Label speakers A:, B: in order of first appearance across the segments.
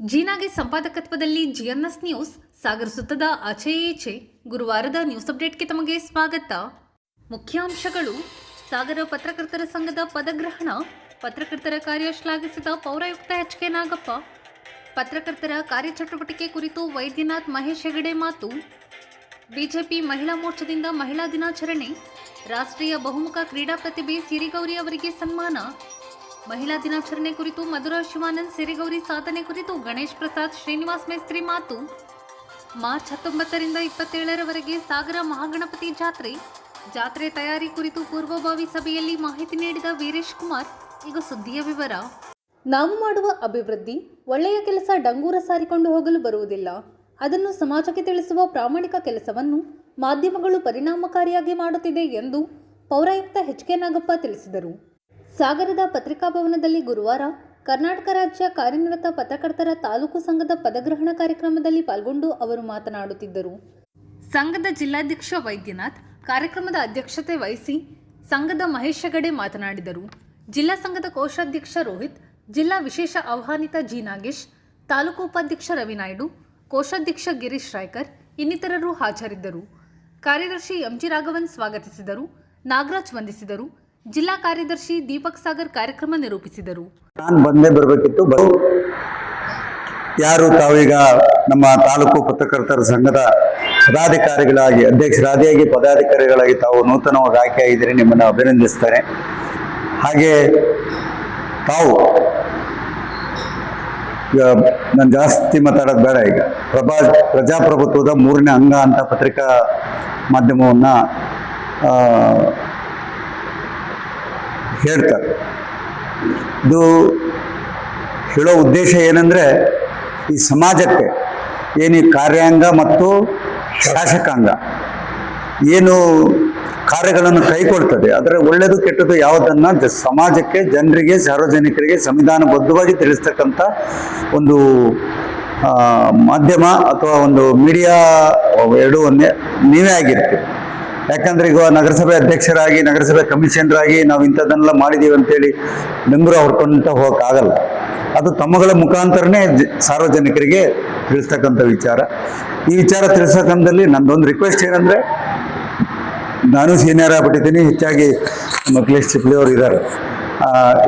A: ಜೀನಾಗೆ ಸಂಪಾದಕತ್ವದಲ್ಲಿ ಜಿಎನ್ಎಸ್ news ಸಾಗರ ಸುತ್ತದ ಆಚೆ ಈಚೆ ಗುರುವಾರದ news ಅಪ್ಡೇಟ್ಗೆ ತಮಗೆ ಸ್ವಾಗತ. ಮುಖ್ಯಾಂಶಗಳು. ಸಾಗರ ಪತ್ರಕರ್ತರ ಸಂಘದ ಪದಗ್ರಹಣ, ಪತ್ರಕರ್ತರ ಕಾರ್ಯ ಶ್ಲಾಘಿಸಿದ ಪೌರಾಯುಕ್ತ ಎಚ್.ಕೆ. ನಾಗಪ್ಪ. ಪತ್ರಕರ್ತರ ಕಾರ್ಯಚಟುವಟಿಕೆ ಕುರಿತು ವೈದ್ಯನಾಥ್ ಮಹೇಶ್ ಹೆಗಡೆ ಮಾತು. ಬಿಜೆಪಿ ಮಹಿಳಾ ಮೋರ್ಚಾದಿಂದ ಮಹಿಳಾ ದಿನಾಚರಣೆ, ರಾಷ್ಟ್ರೀಯ ಬಹುಮುಖ ಕ್ರೀಡಾ ಪ್ರತಿಭೆ ಸಿರಿಗೌರಿ ಅವರಿಗೆ ಸನ್ಮಾನ. ಮಹಿಳಾ ದಿನಾಚರಣೆ ಕುರಿತು ಮಧುರಾ ಶಿವಾನಂದ್ ಸಿರಿಗೌರಿ ಸಾಧನೆ ಕುರಿತು ಗಣೇಶ್ ಪ್ರಸಾದ್ ಶ್ರೀನಿವಾಸ್ ಮೇಸ್ತ್ರಿ ಮಾತು. ಮಾರ್ಚ್ 19ರಿಂದ 27ರವರೆಗೆ ಸಾಗರ ಮಹಾಗಣಪತಿ ಜಾತ್ರೆ ತಯಾರಿ ಕುರಿತು ಪೂರ್ವಭಾವಿ ಸಭೆಯಲ್ಲಿ ಮಾಹಿತಿ ನೀಡಿದ ವೀರೇಶ್ ಕುಮಾರ್. ಈಗ ಸುದ್ದಿಯ ವಿವರ. ನಾವು ಮಾಡುವ ಅಭಿವೃದ್ಧಿ, ಒಳ್ಳೆಯ ಕೆಲಸ ಡಂಗೂರ ಸಾರಿಕೊಂಡು ಹೋಗಲು ಬರುವುದಿಲ್ಲ. ಅದನ್ನು ಸಮಾಜಕ್ಕೆ ತಿಳಿಸುವ ಪ್ರಾಮಾಣಿಕ ಕೆಲಸವನ್ನು ಮಾಧ್ಯಮಗಳು ಪರಿಣಾಮಕಾರಿಯಾಗಿ ಮಾಡುತ್ತಿದೆ ಎಂದು ಪೌರಾಯುಕ್ತ ಎಚ್.ಕೆ. ನಾಗಪ್ಪ ತಿಳಿಸಿದರು. ಸಾಗರದ ಪತ್ರಿಕಾ ಭವನದಲ್ಲಿ ಗುರುವಾರ ಕರ್ನಾಟಕ ರಾಜ್ಯ ಕಾರ್ಯನಿರತ ಪತ್ರಕರ್ತರ ತಾಲೂಕು ಸಂಘದ ಪದಗ್ರಹಣ ಕಾರ್ಯಕ್ರಮದಲ್ಲಿ ಪಾಲ್ಗೊಂಡು ಅವರು ಮಾತನಾಡುತ್ತಿದ್ದರು. ಸಂಘದ ಜಿಲ್ಲಾಧ್ಯಕ್ಷ ವೈದ್ಯನಾಥ್ ಕಾರ್ಯಕ್ರಮದ ಅಧ್ಯಕ್ಷತೆ ವಹಿಸಿ ಸಂಘದ ಮಹೇಶ್ ಹೆಗಡೆ ಮಾತನಾಡಿದರು. ಜಿಲ್ಲಾ ಸಂಘದ ಕೋಶಾಧ್ಯಕ್ಷ ರೋಹಿತ್, ಜಿಲ್ಲಾ ವಿಶೇಷ ಆಹ್ವಾನಿತ ಜಿ. ನಾಗೇಶ್, ತಾಲೂಕು ಉಪಾಧ್ಯಕ್ಷ ರವಿನಾಯ್ಡು, ಕೋಶಾಧ್ಯಕ್ಷ ಗಿರೀಶ್ ರಾಯ್ಕರ್ ಇನ್ನಿತರರು ಹಾಜರಿದ್ದರು. ಕಾರ್ಯದರ್ಶಿ ಎಂಜಿ ರಾಘವನ್ ಸ್ವಾಗತಿಸಿದರು. ನಾಗರಾಜ್ ವಂದಿಸಿದರು. ಜಿಲ್ಲಾ ಕಾರ್ಯದರ್ಶಿ ದೀಪಕ್ ಸಾಗರ್ ಕಾರ್ಯಕ್ರಮ ನಿರೂಪಿಸಿದರು.
B: ನಾನು ಬಂದೇ ಬರಬೇಕಿತ್ತು. ಯಾರು ತಾವೀಗ ನಮ್ಮ ತಾಲೂಕು ಪತ್ರಕರ್ತರ ಸಂಘದ ಪದಾಧಿಕಾರಿಗಳಾಗಿ, ಅಧ್ಯಕ್ಷರಾದಿಯಾಗಿ ಪದಾಧಿಕಾರಿಗಳಾಗಿ ತಾವು ನೂತನವಾಗಿ ಆಯ್ಕೆಯಾಗಿದ್ದೀರಿ, ನಿಮ್ಮನ್ನು ಅಭಿನಂದಿಸ್ತಾರೆ. ಹಾಗೆ ತಾವು ನಾನು ಜಾಸ್ತಿ ಮಾತಾಡೋದು ಬೇಡ. ಈಗ ಪ್ರಜಾಪ್ರಭುತ್ವದ 3ನೇ ಅಂಗ ಅಂತ ಪತ್ರಿಕಾ ಮಾಧ್ಯಮವನ್ನು ಹೇಳ್ತಾರೆ. ಇದು ಹೇಳೋ ಉದ್ದೇಶ ಏನಂದರೆ, ಈ ಸಮಾಜಕ್ಕೆ ಏನು ಕಾರ್ಯಾಂಗ ಮತ್ತು ಶಾಸಕಾಂಗ ಏನು ಕಾರ್ಯಗಳನ್ನು ಕೈಗೊಳ್ತದೆ, ಅದರ ಒಳ್ಳೆಯದು ಕೆಟ್ಟದ್ದು ಯಾವುದನ್ನು ಸಮಾಜಕ್ಕೆ, ಜನರಿಗೆ, ಸಾರ್ವಜನಿಕರಿಗೆ ಸಂವಿಧಾನಬದ್ಧವಾಗಿ ತಿಳಿಸ್ತಕ್ಕಂಥ ಒಂದು ಮಾಧ್ಯಮ ಅಥವಾ ಒಂದು ಮೀಡಿಯಾ ಎರಡೂ ಒಂದೇ ನೀವೇ ಆಗಿರ್ತೀವಿ. ಯಾಕಂದ್ರೆ ಈಗ ನಗರಸಭೆ ಅಧ್ಯಕ್ಷರಾಗಿ, ನಗರಸಭೆ ಕಮಿಷನರಾಗಿ ನಾವು ಇಂಥದ್ದನ್ನೆಲ್ಲ ಮಾಡಿದ್ದೀವಿ ಅಂತೇಳಿ ಬೆಂಬಲ ಹೊಡ್ಕೊಂತ ಹೋಗೋಕ್ಕಾಗಲ್ಲ. ಅದು ತಮ್ಮಗಳ ಮುಖಾಂತರನೇ ಸಾರ್ವಜನಿಕರಿಗೆ ತಿಳಿಸ್ತಕ್ಕಂಥ ವಿಚಾರ. ಈ ವಿಚಾರ ತಿಳಿಸ್ತಕ್ಕಂಥಲ್ಲಿ ನನ್ನದೊಂದು ರಿಕ್ವೆಸ್ಟ್ ಏನಂದರೆ, ನಾನು ಸೀನಿಯರ್ ಆಗ್ಬಿಟ್ಟಿದ್ದೀನಿ, ಹೆಚ್ಚಾಗಿ ನಮ್ಮ ಅಖಿಲೇಶ್ ಚಿಪ್ಲಿ ಅವರು ಇದ್ದಾರೆ,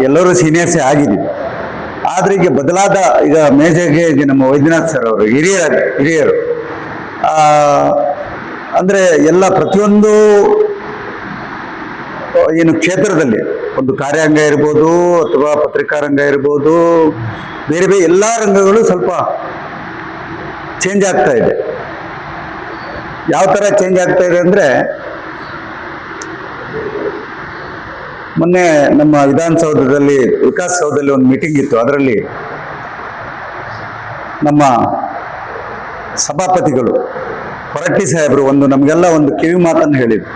B: ಎಲ್ಲರೂ ಸೀನಿಯರ್ಸೇ ಆಗಿದ್ದೀವಿ. ಆದರೆ ಈಗ ಬದಲಾದ ಈಗ ಮೇಜರ್ಗೆ ನಮ್ಮ ವೈದ್ಯನಾಥ್ ಸರ್ ಅವರು ಹಿರಿಯರು ಅಂದರೆ ಎಲ್ಲ ಪ್ರತಿಯೊಂದು ಏನು ಕ್ಷೇತ್ರದಲ್ಲಿ, ಒಂದು ಕಾರ್ಯಾಂಗ ಇರ್ಬೋದು ಅಥವಾ ಪತ್ರಿಕಾರಂಗ ಇರ್ಬೋದು, ಬೇರೆ ಬೇರೆ ಎಲ್ಲ ರಂಗಗಳು ಸ್ವಲ್ಪ ಚೇಂಜ್ ಆಗ್ತಾ ಇದೆ. ಯಾವ ಥರ ಚೇಂಜ್ ಆಗ್ತಾ ಇದೆ ಅಂದರೆ, ಮೊನ್ನೆ ನಮ್ಮ ವಿಧಾನಸೌಧದಲ್ಲಿ, ವಿಕಾಸಸೌಧದಲ್ಲಿ ಒಂದು ಮೀಟಿಂಗ್ ಇತ್ತು. ಅದರಲ್ಲಿ ನಮ್ಮ ಸಭಾಪತಿಗಳು ಹೊರಟ್ಟಿ ಸಾಹೇಬರು ನಮಗೆಲ್ಲ ಒಂದು ಕಿವಿ ಮಾತನ್ನು ಹೇಳಿದ್ರು.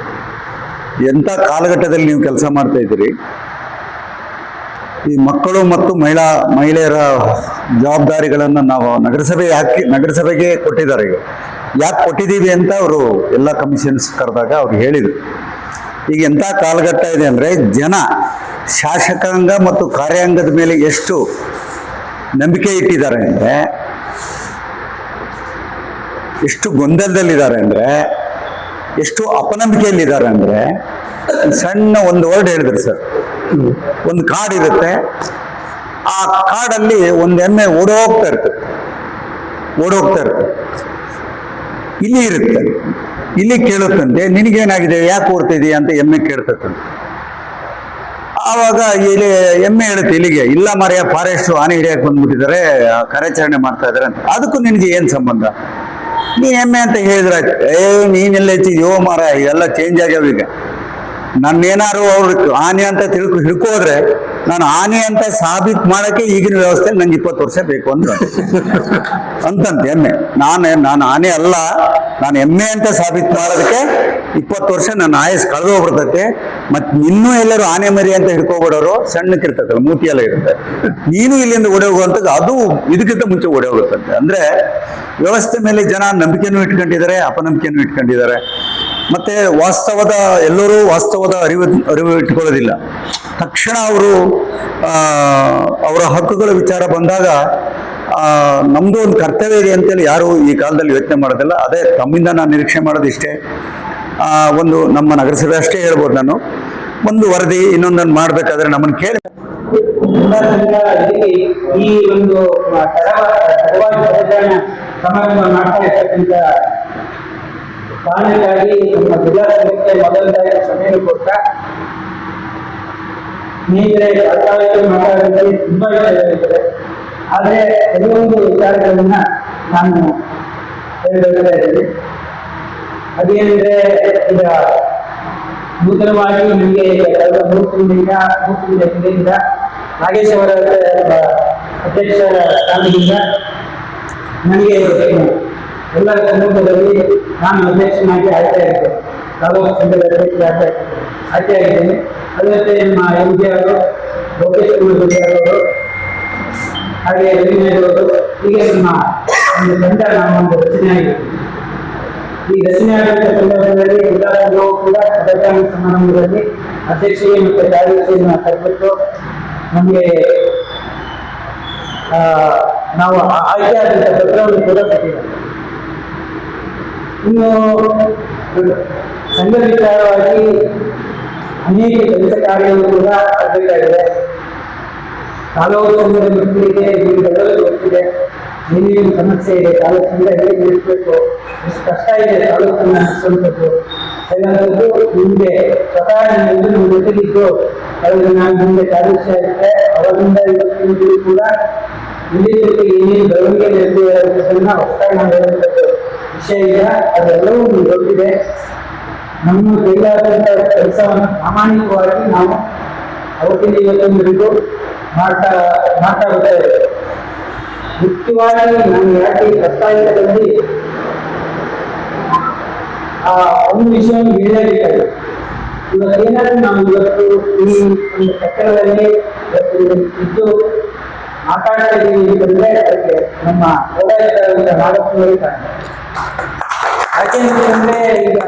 B: ಎಂಥ ಕಾಲಘಟ್ಟದಲ್ಲಿ ನೀವು ಕೆಲಸ ಮಾಡ್ತಾ ಇದ್ದೀರಿ, ಈ ಮಕ್ಕಳು ಮತ್ತು ಮಹಿಳೆಯರ ಜವಾಬ್ದಾರಿಗಳನ್ನು ನಾವು ನಗರಸಭೆಗೆ ಕೊಟ್ಟಿದ್ದಾರೆ. ಈಗ ಯಾಕೆ ಕೊಟ್ಟಿದ್ದೀವಿ ಅಂತ ಅವರು ಎಲ್ಲ ಕಮಿಷನ್ಸ್ ಕರೆದಾಗ ಅವ್ರು ಹೇಳಿದರು. ಈಗ ಎಂಥ ಕಾಲಘಟ್ಟ ಇದೆ ಅಂದರೆ, ಜನ ಶಾಸಕಾಂಗ ಮತ್ತು ಕಾರ್ಯಾಂಗದ ಮೇಲೆ ಎಷ್ಟು ನಂಬಿಕೆ ಇಟ್ಟಿದ್ದಾರೆ ಅಂದರೆ, ಎಷ್ಟು ಗೊಂದಲದಲ್ಲಿದ್ದಾರೆ ಅಂದರೆ, ಎಷ್ಟು ಅಪನಂಬಿಕೆಯಲ್ಲಿದ್ದಾರೆ ಅಂದರೆ, ಸಣ್ಣ ಒಂದು ವರ್ಡ್ ಹೇಳಿದ್ರು ಸರ್. ಒಂದು ಕಾಡ್ ಇರುತ್ತೆ, ಆ ಕಾಡಲ್ಲಿ ಒಂದು ಎಮ್ಮೆ ಓಡೋಗ್ತಾ ಇರ್ತದೆ. ಇಲ್ಲಿ ಇರುತ್ತೆ, ಇಲ್ಲಿ ಕೇಳುತ್ತಂತೆ, ನಿನಗೇನಾಗಿದೆ, ಯಾಕೆ ಓಡ್ತಾ ಇದೀಯ ಅಂತ ಎಮ್ಮೆ ಕೇಳ್ತಕ್ಕಂತೆ. ಆವಾಗ ಇಲ್ಲಿ ಎಮ್ಮೆ ಹೇಳುತ್ತೆ ಇಲ್ಲಿಗೆ, ಇಲ್ಲ ಮಾರಾಯ, ಫಾರೆಸ್ಟ್ ಆನೆ ಹಿಡಿಯಕ್ಕೆ ಬಂದ್ಬಿಟ್ಟಿದ್ದಾರೆ, ಕಾರ್ಯಾಚರಣೆ ಮಾಡ್ತಾ ಇದ್ದಾರೆ ಅಂತ. ಅದಕ್ಕೂ ನಿನಗೆ ಏನು ಸಂಬಂಧ? ನೀ ಎಮ್ಮೆ ಅಂತ ಹೇಳಿದ್ರೆ ನೀನೆಲ್ಲ ಹೆಚ್ಚಿದ್ಯೋ ಮಾರಾಯ, ಎಲ್ಲ ಚೇಂಜ್ ಆಗ್ಯಾವ. ಈಗ ನನ್ನೇನಾದ್ರು ಅವ್ರು ಆನೆ ಅಂತ ಹಿಡ್ಕೋದ್ರೆ, ನಾನು ಆನೆ ಅಂತ ಸಾಬೀತು ಮಾಡೋಕ್ಕೆ ಈಗಿನ ವ್ಯವಸ್ಥೆ ನಂಗೆ 20 ವರ್ಷ ಬೇಕು ಅಂತಂತೆ ಎಮ್ಮೆ. ನಾನು ಆನೆ ಅಲ್ಲ, ನಾನು ಎಮ್ಮೆ ಅಂತ ಸಾಬೀತು ಮಾಡೋದಕ್ಕೆ 20 ವರ್ಷ ನನ್ನ ಆಯಸ್ ಕಳೆದೋಗ್ಬಿಡ್ತೈತೆ. ಮತ್ತು ಇನ್ನೂ ಎಲ್ಲರೂ ಆನೆ ಮರಿ ಅಂತ ಹಿಡ್ಕೊಬಿಡೋರು ಸಣ್ಣಕ್ಕಿರ್ತಕ್ಕಲ್ಲ, ಮೂತಿ ಎಲ್ಲ ಇರುತ್ತೆ, ನೀನು ಇಲ್ಲಿಂದ ಓಡಿ ಹೋಗುವಂಥದ್ದು, ಅದು ಇದಕ್ಕಿಂತ ಮುಂಚೆ ಓಡಿ ಹೋಗುತ್ತಂತೆ. ಅಂದರೆ ವ್ಯವಸ್ಥೆ ಮೇಲೆ ಜನ ನಂಬಿಕೆನೂ ಇಟ್ಕೊಂಡಿದ್ದಾರೆ, ಅಪನಂಬಿಕೆನೂ ಇಟ್ಕೊಂಡಿದ್ದಾರೆ. ಮತ್ತು ಎಲ್ಲರೂ ವಾಸ್ತವದ ಅರಿವು ಇಟ್ಕೊಳ್ಳೋದಿಲ್ಲ. ತಕ್ಷಣ ಅವರ ಹಕ್ಕುಗಳ ವಿಚಾರ ಬಂದಾಗ ನಮ್ಮದು ಒಂದು ಕರ್ತವ್ಯ ಇದೆ ಅಂತೇಳಿ ಯಾರು ಈ ಕಾಲದಲ್ಲಿ ಯೋಚನೆ ಮಾಡೋದಿಲ್ಲ. ಅದೇ ತಮ್ಮಿಂದ ನಾನು ನಿರೀಕ್ಷೆ ಮಾಡೋದಿಷ್ಟೇ. ಒಂದು ನಮ್ಮ ನಗರಸಭೆ ಅಷ್ಟೇ ಹೇಳ್ಬೋದು. ನಾನು ಒಂದು ವರದಿ ಇನ್ನೊಂದನ್ನು ಮಾಡಬೇಕಾದ್ರೆ ನಮ್ಮನ್ನು ಕೇಳಿ
C: ಈ ಒಂದು ಸಮಾರಂಭ ಮಾಡ್ತಾ ಇರ್ತಕ್ಕಂಥ ಕಾರಣಕ್ಕಾಗಿ ನಮ್ಮ ಜಿಲ್ಲಾ ಸಮಿತಿಗೆ ಮೊದಲದಾಗಿ ಸಭೆಯನ್ನು ಕೊಟ್ಟ ಸ್ನೇಹಿತರೆ ಮಾತಾಡೋದ್ರಲ್ಲಿ ತುಂಬಾ ವಿಷಯಗಳಿದೆ. ಆದರೆ ಕೆಲವೊಂದು ವಿಚಾರಗಳನ್ನ ನಾನು ಹೇಳ್ತಾ ಇದ್ದೀನಿ. ಅದೇನೆಂದ್ರೆ, ಈಗ ನೂತನವಾಗಿ ನನಗೆ ಕಳೆದ 3 ತಿಂಗಳಿಂದ ನಾಗೇಶ್ ಅವರ ಅಧ್ಯಕ್ಷ ಸ್ಥಾನದಿಂದ ನನಗೆ ಎಲ್ಲ ಸಂದರ್ಭದಲ್ಲಿ ನಾನು ಅಧ್ಯಕ್ಷನಾಗಿ ಆಯ್ಕೆಯಾಗಿದ್ದೆ. ತಾಲೂಕು ಸಂಘದ ಅಧ್ಯಕ್ಷರಾಗಿ ಆಯ್ಕೆಯಾಗಿದ್ದೇನೆ. ಅದರಂತೆ ನಮ್ಮ ಎಂ.ಜಿ. ಅವರು, ಲೋಕೇಶ್ ಅವರು, ಹಾಗೆ ರವೀಂದ್ರ ಹೀಗೆ ನಮ್ಮ ಒಂದು ತಂಡ ನಾವು ಒಂದು ರಚನೆ ಆಗಿದೆ. ಈ ರಚನೆ ಆದಂಥ ಸಂದರ್ಭದಲ್ಲಿ ಜಿಲ್ಲಾ ಸಂಘವು ಕೂಡ ಪದಗ್ರಹಣ ಸಮಾರಂಭದಲ್ಲಿ ಅಧ್ಯಕ್ಷತೆ ಮತ್ತು ಕಾರ್ಯದರ್ಶಿಯನ್ನು ಕರೆಬಿಟ್ಟು ನಮಗೆ ನಾವು ಆಯ್ಕೆಯಾದಂಥ ಪತ್ರವನ್ನು ಕೂಡ ಕೊಟ್ಟಿದ್ದಾರೆ. ಇನ್ನು ಸಂಘ ವಿಚಾರವಾಗಿ ಅನೇಕ ಕೆಲಸ ಕಾರ್ಯಗಳು ಕೂಡ ಆಗಬೇಕಾಗಿದೆ. ತಾಲೂಕು ಸಂಘದ ಮಕ್ಕಳಿಗೆ ನಿಮಗೆಲ್ಲರೂ ಗೊತ್ತಿದೆ ಏನೇನು ಸಮಸ್ಯೆ ಇದೆ, ತಾಲೂಕಿನಿಂದ ಹೇಗೆ ನಡೆಸಬೇಕು, ಎಷ್ಟು ಕಷ್ಟ ಇದೆ ತಾಲೂಕನ್ನು ನಡೆಸುವಂಥದ್ದು ಎಲ್ಲದಕ್ಕೂ ನಿಮಗೆ ಸ್ವತಃ ನಮ್ಮ ಜೊತೆಗಿದ್ದು ಕಳೆದ ನಾನು ಮುಂದೆ ಕಾರ್ಯದರ್ಶಿ ಆಗಿದೆ. ಅವರಿಂದ ಇವತ್ತಿನ ಕೂಡ ಇಲ್ಲಿ ಜೊತೆಗೆ ಏನೇನು ಬೆಳವಣಿಗೆ ನಡೆದಿರೋದನ್ನ ಹೊಸದಾಗಿ ನಾವು ಹೇಳುವಂಥದ್ದು ವಿಷಯ ಇಲ್ಲ. ಅದೆಲ್ಲವೂ ನಿಮ್ಗೆ ಗೊತ್ತಿದೆ. ನಮ್ಮ ಕೈಲಾದಂಥ ಕೆಲಸವನ್ನು ಪ್ರಾಮಾಣಿಕವಾಗಿ ನಾವು ಅವತ್ತಿನ ಇವತ್ತೊಂದು ಮಾಡ್ತಾ ಬರ್ತೇವೆ. ಮುಖ್ಯವಾಗಿ ನಾನು ಯಾಕೆ ಪ್ರಸ್ತಾವಿತದಲ್ಲಿ ಒಂದು ವಿಷಯವನ್ನು ಹೇಳಬೇಕಾಗಿದೆ. ಇವತ್ತೇನಾದ್ರೂ ನಾವು ಇವತ್ತು ಈ ಒಂದು ಕಟ್ಟಡದಲ್ಲಿ ಇದ್ದು ಮಾತಾಡ್ತಾ ಇದ್ದೀವಿ ಅಂತಂದ್ರೆ ಅದಕ್ಕೆ ನಮ್ಮ ಹೋರಾಟಗಾರರಿಂದ ನಾಲ್ಕು ಕಾರಣ. ಯಾಕೆಂತಂದ್ರೆ ಈಗ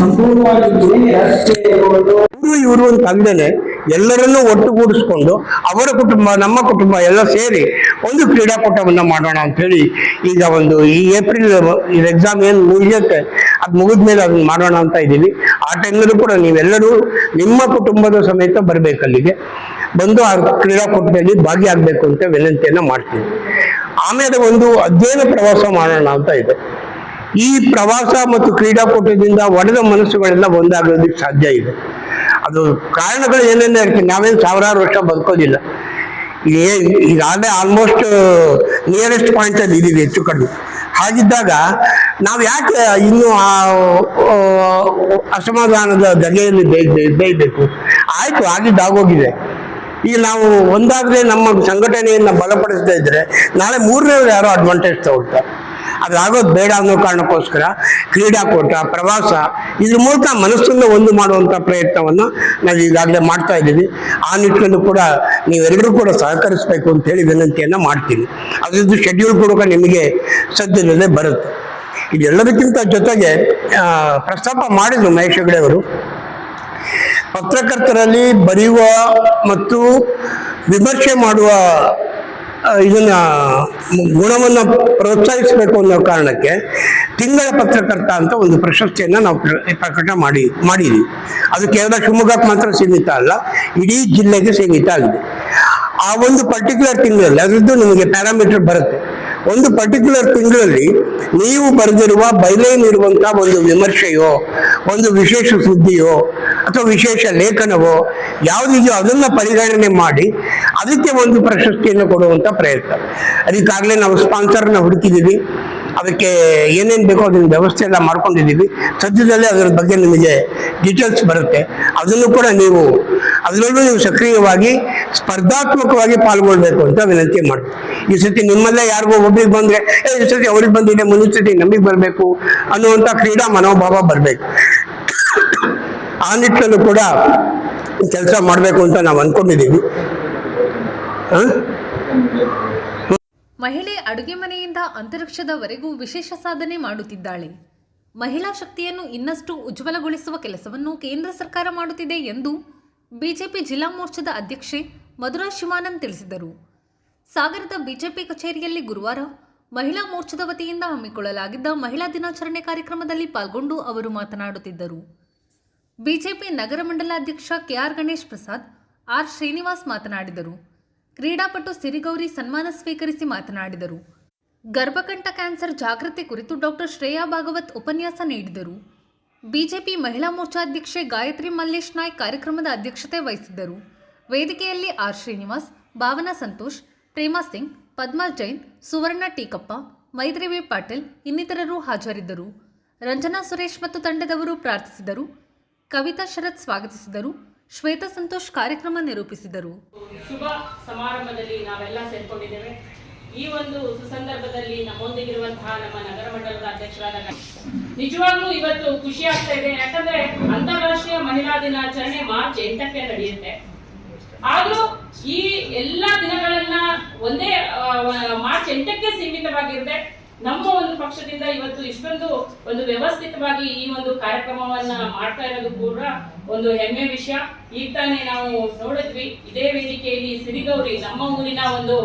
C: ಸಂಪೂರ್ಣವಾಗಿ ರಾಷ್ಟ್ರೀಯ ಇರ್ಬೋದು
D: ಇವರು ಅಂತ ಅಂದೇನೆ ಎಲ್ಲರನ್ನೂ ಒಟ್ಟುಗೂಡಿಸ್ಕೊಂಡು ಅವರ ಕುಟುಂಬ ನಮ್ಮ ಕುಟುಂಬ ಎಲ್ಲ ಸೇರಿ ಒಂದು ಕ್ರೀಡಾಕೂಟವನ್ನು ಮಾಡೋಣ ಅಂತ ಹೇಳಿ ಈಗ ಒಂದು ಈ ಏಪ್ರಿಲ್ ಇದು ಎಕ್ಸಾಮ್ ಏನು ಮುಗಿಯುತ್ತೆ ಅದು ಮುಗಿದ್ಮೇಲೆ ಅದನ್ನ ಮಾಡೋಣ ಅಂತ ಇದ್ದೀವಿ. ಆ ಟೈಮ್ನಲ್ಲೂ ಕೂಡ ನೀವೆಲ್ಲರೂ ನಿಮ್ಮ ಕುಟುಂಬದ ಸಮೇತ ಬರಬೇಕು, ಅಲ್ಲಿಗೆ ಬಂದು ಆ ಕ್ರೀಡಾಕೂಟದಲ್ಲಿ ಭಾಗಿಯಾಗಬೇಕು ಅಂತ ವಿನಂತಿಯನ್ನ ಮಾಡ್ತೀವಿ. ಆಮೇಲೆ ಒಂದು ಅಧ್ಯಯನ ಪ್ರವಾಸ ಮಾಡೋಣ ಅಂತ ಇದೆ. ಈ ಪ್ರವಾಸ ಮತ್ತು ಕ್ರೀಡಾಕೂಟದಿಂದ ಒಡೆದ ಮನಸ್ಸುಗಳೆಲ್ಲ ಒಂದಾಗೋದಕ್ಕೆ ಸಾಧ್ಯ ಇದೆ. ಅದು ಕಾರಣಗಳು ಏನೇನು ಇರ್ತೀವಿ, ನಾವೇನು ಸಾವಿರಾರು ವರ್ಷ ಬದುಕೋದಿಲ್ಲ. ಈಗಾಗಲೇ ಆಲ್ಮೋಸ್ಟ್ ನಿಯರೆಸ್ಟ್ ಪಾಯಿಂಟ್ ಅಲ್ಲಿ ಇದೀವಿ ಹೆಚ್ಚು ಕಡಿಮೆ. ಹಾಗಿದ್ದಾಗ ನಾವು ಯಾಕೆ ಇನ್ನೂ ಆ ಅಸಮಾಧಾನದ ಧಗೆಯಲ್ಲಿ ಬೇಯಬೇಕು? ಆಯ್ತು, ಆಗಿದ್ದಾಗೋಗಿದೆ. ಈಗ ನಾವು ಒಂದಾಗಲೇ ನಮ್ಮ ಸಂಘಟನೆಯನ್ನ ಬಲಪಡಿಸ್ತಾ ಇದ್ರೆ ನಾಳೆ ಮೂರನೇವ್ರು ಯಾರೋ ಅಡ್ವಾಂಟೇಜ್ ತಗೊಳ್ತಾರೆ. ಅದಾಗೋದು ಬೇಡ ಅನ್ನೋ ಕಾರಣಕ್ಕೋಸ್ಕರ ಕ್ರೀಡಾಕೂಟ, ಪ್ರವಾಸ ಇದ್ರ ಮೂಲಕ ಮನಸ್ಸನ್ನು ಒಂದು ಮಾಡುವಂಥ ಪ್ರಯತ್ನವನ್ನು ನಾವು ಈಗಾಗಲೇ ಮಾಡ್ತಾ ಇದ್ದೀವಿ. ಆ ನಿಟ್ಟಿನಲ್ಲೂ ಕೂಡ ನೀವೆಲ್ಲರೂ ಕೂಡ ಸಹಕರಿಸಬೇಕು ಅಂತೇಳಿ ವಿನಂತಿಯನ್ನು ಮಾಡ್ತೀನಿ. ಅದ್ರದ್ದು ಶೆಡ್ಯೂಲ್ ಕೂಡ ನಿಮಗೆ ಸದ್ಯದಲ್ಲೇ ಬರುತ್ತೆ. ಇದೆಲ್ಲದಕ್ಕಿಂತ ಜೊತೆಗೆ ಪ್ರಸ್ತಾಪ ಮಾಡಿದ್ರು ಮಹೇಶ್ ಹೆಗಡೆ ಅವರು, ಪತ್ರಕರ್ತರಲ್ಲಿ ಬರೆಯುವ ಮತ್ತು ವಿಮರ್ಶೆ ಮಾಡುವ ಇದನ್ನ ಗುಣವನ್ನು ಪ್ರೋತ್ಸಾಹಿಸಬೇಕು ಅನ್ನೋ ಕಾರಣಕ್ಕೆ ತಿಂಗಳ ಪತ್ರಕರ್ತ ಅಂತ ಒಂದು ಪ್ರಶಸ್ತಿಯನ್ನು ನಾವು ಪ್ರಕಟ ಮಾಡಿದ್ವಿ. ಅದು ಕೇವಲ ಶಿವಮೊಗ್ಗಕ್ಕೆ ಮಾತ್ರ ಸೀಮಿತ ಅಲ್ಲ, ಇಡೀ ಜಿಲ್ಲೆಗೆ ಸೀಮಿತ ಆಗಿದೆ. ಆ ಒಂದು ಪರ್ಟಿಕ್ಯುಲರ್ ತಿಂಗಳಲ್ಲಿ ಅದರದ್ದು ನಿಮಗೆ ಪ್ಯಾರಾಮೀಟರ್ ಬರುತ್ತೆ. ಒಂದು ಪರ್ಟಿಕ್ಯುಲರ್ ತಿಂಗಳಲ್ಲಿ ನೀವು ಬರೆದಿರುವ ಬೈಲೈನ್ ಇರುವಂತಹ ಒಂದು ವಿಮರ್ಶೆಯೋ, ಒಂದು ವಿಶೇಷ ಸುದ್ದಿಯೋ ಅಥವಾ ವಿಶೇಷ ಲೇಖನವೋ ಯಾವುದಿದೆಯೋ ಅದನ್ನ ಪರಿಗಣನೆ ಮಾಡಿ ಅದಕ್ಕೆ ಒಂದು ಪ್ರಶಸ್ತಿಯನ್ನು ಕೊಡುವಂತ ಪ್ರಯತ್ನ. ಅದಕ್ಕಾಗಲೇ ನಾವು ಸ್ಪಾನ್ಸರ್ನ ಹುಡುಕಿದ್ದೀವಿ. ಅದಕ್ಕೆ ಏನೇನು ಬೇಕೋ ಅದನ್ನ ವ್ಯವಸ್ಥೆ ಎಲ್ಲ ಮಾಡ್ಕೊಂಡಿದ್ದೀವಿ. ಸದ್ಯದಲ್ಲೇ ಅದರ ಬಗ್ಗೆ ನಿಮಗೆ ಡೀಟೇಲ್ಸ್ ಬರುತ್ತೆ. ಅದನ್ನು ಕೂಡ ನೀವು ಅದರಲ್ಲೂ ನೀವು ಸಕ್ರಿಯವಾಗಿ ಸ್ಪರ್ಧಾತ್ಮಕವಾಗಿ ಪಾಲ್ಗೊಳ್ಬೇಕು ಅಂತ ವಿನಂತಿ ಮಾಡ್ತೀವಿ. ಈ ಸತಿ ನಿಮ್ಮಲ್ಲೇ ಯಾರಿಗೋ ಒಬ್ರಿಗೆ ಬಂದ್ರೆ ಈ ಸತಿ ಅವ್ರಿಗೆ ಬಂದಿದೆ, ಮುಂದಿನ ಸತಿ ನಮಗೆ ಬರಬೇಕು ಅನ್ನುವಂಥ ಕ್ರೀಡಾ ಮನೋಭಾವ ಬರಬೇಕು. ಆ ನಿಟ್ಟಿನಲ್ಲೂ ಕೂಡ ಕೆಲಸ ಮಾಡಬೇಕು ಅಂತ ನಾವು ಅಂದ್ಕೊಂಡಿದ್ದೀವಿ.
A: ಮಹಿಳೆ ಅಡುಗೆ ಮನೆಯಿಂದ ಅಂತರಿಕ್ಷದವರೆಗೂ ವಿಶೇಷ ಸಾಧನೆ ಮಾಡುತ್ತಿದ್ದಾಳೆ. ಮಹಿಳಾ ಶಕ್ತಿಯನ್ನು ಇನ್ನಷ್ಟು ಉಜ್ವಲಗೊಳಿಸುವ ಕೆಲಸವನ್ನು ಕೇಂದ್ರ ಸರ್ಕಾರ ಮಾಡುತ್ತಿದೆ ಎಂದು ಬಿಜೆಪಿ ಜಿಲ್ಲಾ ಮೋರ್ಚಾದ ಅಧ್ಯಕ್ಷೆ ಮಧುರಾ ಶಿವಾನಂದ್ ತಿಳಿಸಿದರು. ಸಾಗರದ ಬಿಜೆಪಿ ಕಚೇರಿಯಲ್ಲಿ ಗುರುವಾರ ಮಹಿಳಾ ಮೋರ್ಚಾದ ವತಿಯಿಂದ ಹಮ್ಮಿಕೊಳ್ಳಲಾಗಿದ್ದ ಮಹಿಳಾ ದಿನಾಚರಣೆ ಕಾರ್ಯಕ್ರಮದಲ್ಲಿ ಪಾಲ್ಗೊಂಡು ಅವರು ಮಾತನಾಡುತ್ತಿದ್ದರು. ಬಿಜೆಪಿ ನಗರ ಮಂಡಲಾಧ್ಯಕ್ಷ ಕೆಆರ್ ಗಣೇಶ್ ಪ್ರಸಾದ್, ಆರ್ ಶ್ರೀನಿವಾಸ್ ಮಾತನಾಡಿದರು. ಕ್ರೀಡಾಪಟು ಸಿರಿಗೌರಿ ಸನ್ಮಾನ ಸ್ವೀಕರಿಸಿ ಮಾತನಾಡಿದರು. ಗರ್ಭಕಂಠ ಕ್ಯಾನ್ಸರ್ ಜಾಗೃತಿ ಕುರಿತು ಡಾಕ್ಟರ್ ಶ್ರೇಯಾ ಭಾಗವತ್ ಉಪನ್ಯಾಸ ನೀಡಿದರು. ಬಿಜೆಪಿ ಮಹಿಳಾ ಮೋರ್ಚಾ ಅಧ್ಯಕ್ಷೆ ಗಾಯತ್ರಿ ಮಲ್ಲೇಶ್ ನಾಯ್ಕ್ ಕಾರ್ಯಕ್ರಮದ ಅಧ್ಯಕ್ಷತೆ ವಹಿಸಿದ್ದರು. ವೇದಿಕೆಯಲ್ಲಿ ಆರ್ ಶ್ರೀನಿವಾಸ್, ಭಾವನಾ ಸಂತೋಷ್, ಪ್ರೇಮಾ ಸಿಂಗ್, ಪದ್ಮಾ ಜೈನ್, ಸುವರ್ಣ ಟೀಕಪ್ಪ, ಮೈತ್ರಿ ವಿ ಪಾಟೀಲ್ ಇನ್ನಿತರರು ಹಾಜರಿದ್ದರು. ರಂಜನಾ ಸುರೇಶ್ ಮತ್ತು ತಂಡದವರು ಪ್ರಾರ್ಥಿಸಿದರು. ಕವಿತಾ ಶರತ್ ಸ್ವಾಗತಿಸಿದರು. ಶ್ವೇತಾ ಸಂತೋಷ್ ಕಾರ್ಯಕ್ರಮ ನಿರೂಪಿಸಿದರು.
E: ಶುಭ ಸಮಾರಂಭದಲ್ಲಿ ನಾವೆಲ್ಲ ಸೇರ್ಕೊಂಡಿದ್ದೇವೆ. ಈ ಒಂದು ಸುಸಂದರ್ಭದಲ್ಲಿ ನಮ್ಮೊಂದಿಗಿರುವಂತಹ ನಮ್ಮ ನಗರ ಮಂಡಲದ ಅಧ್ಯಕ್ಷರಾದ ನಿಜವಾಗ್ಲೂ ಇವತ್ತು ಖುಷಿ ಆಗ್ತಾ ಇದೆ. ಯಾಕಂದ್ರೆ ಅಂತಾರಾಷ್ಟ್ರೀಯ ಮಹಿಳಾ ದಿನಾಚರಣೆ ಮಾರ್ಚ್ 8ಕ್ಕೆ ನಡೆಯುತ್ತೆ. ಆದ್ರೂ ಈ ಎಲ್ಲಾ ದಿನಗಳನ್ನ ಒಂದೇ ಮಾರ್ಚ್ 8ಕ್ಕೆ ಸೀಮಿತವಾಗಿರುತ್ತೆ. ನಮ್ಮ ಒಂದು ಪಕ್ಷದಿಂದ ಇವತ್ತು ಇಷ್ಟೊಂದು ಒಂದು ವ್ಯವಸ್ಥಿತವಾಗಿ ಈ ಒಂದು ಕಾರ್ಯಕ್ರಮವನ್ನ ಮಾಡ್ತಾ ಇರೋದು ಕೂಡ ಒಂದು ಹೆಮ್ಮೆ ವಿಷಯ. ಈಗ ತಾನೇ ನಾವು ನೋಡಿದ್ವಿ, ಇದೇ ವೇದಿಕೆಯಲ್ಲಿ ಸಿರಿಗೌರಿ ನಮ್ಮ ಊರಿನ ಒಂದು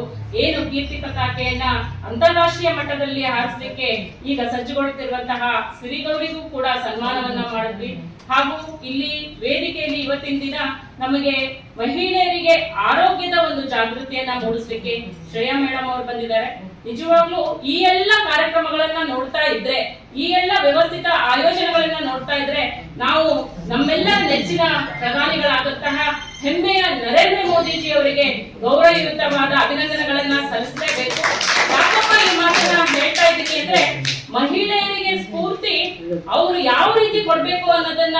E: ಏನು ಕೀರ್ತಿ ಪತಾಕೆಯನ್ನ ಅಂತಾರಾಷ್ಟ್ರೀಯ ಮಟ್ಟದಲ್ಲಿ ಹಾರಿಸಲಿಕ್ಕೆ ಈಗ ಸಜ್ಜುಗೊಳ್ಳುತ್ತಿರುವಂತಹ ಸಿರಿಗೌರಿಗೂ ಕೂಡ ಸನ್ಮಾನವನ್ನ ಮಾಡಿದ್ವಿ. ಹಾಗೂ ಇಲ್ಲಿ ವೇದಿಕೆಯಲ್ಲಿ ಇವತ್ತಿನ ದಿನ ನಮಗೆ ಮಹಿಳೆಯರಿಗೆ ಆರೋಗ್ಯದ ಒಂದು ಜಾಗೃತಿಯನ್ನ ಮೂಡಿಸ್ಲಿಕ್ಕೆ ಶ್ರೇಯಾ ಮೇಡಮ್ ಅವರು ಬಂದಿದ್ದಾರೆ. ನಿಜವಾಗ್ಲೂ ಈ ಎಲ್ಲ ಕಾರ್ಯಕ್ರಮಗಳನ್ನ ನೋಡ್ತಾ ಇದ್ರೆ, ಈ ಎಲ್ಲ ವ್ಯವಸ್ಥಿತ ಆಯೋಜನೆಗಳನ್ನ ನೋಡ್ತಾ ಇದ್ರೆ ನಾವು ನಮ್ಮೆಲ್ಲರ ನೆಚ್ಚಿನ ಪ್ರಧಾನಿಗಳಾದಂತಹ ಹೆಮ್ಮೆಯ ನರೇಂದ್ರ ಮೋದಿಜಿ ಅವರಿಗೆ ಗೌರವಯುತವಾದ ಅಭಿನಂದನೆಗಳನ್ನ ಸಲ್ಲಿಸಲೇಬೇಕು. ಯಾಕಪ್ಪ ಈ ಮಾತನ್ನ ಹೇಳ್ತಾ ಇದ್ದೀನಿ ಅಂದ್ರೆ, ಮಹಿಳೆಯರಿಗೆ ಸ್ಫೂರ್ತಿ ಅವರು ಯಾವ ರೀತಿ ಕೊಡ್ಬೇಕು ಅನ್ನೋದನ್ನ,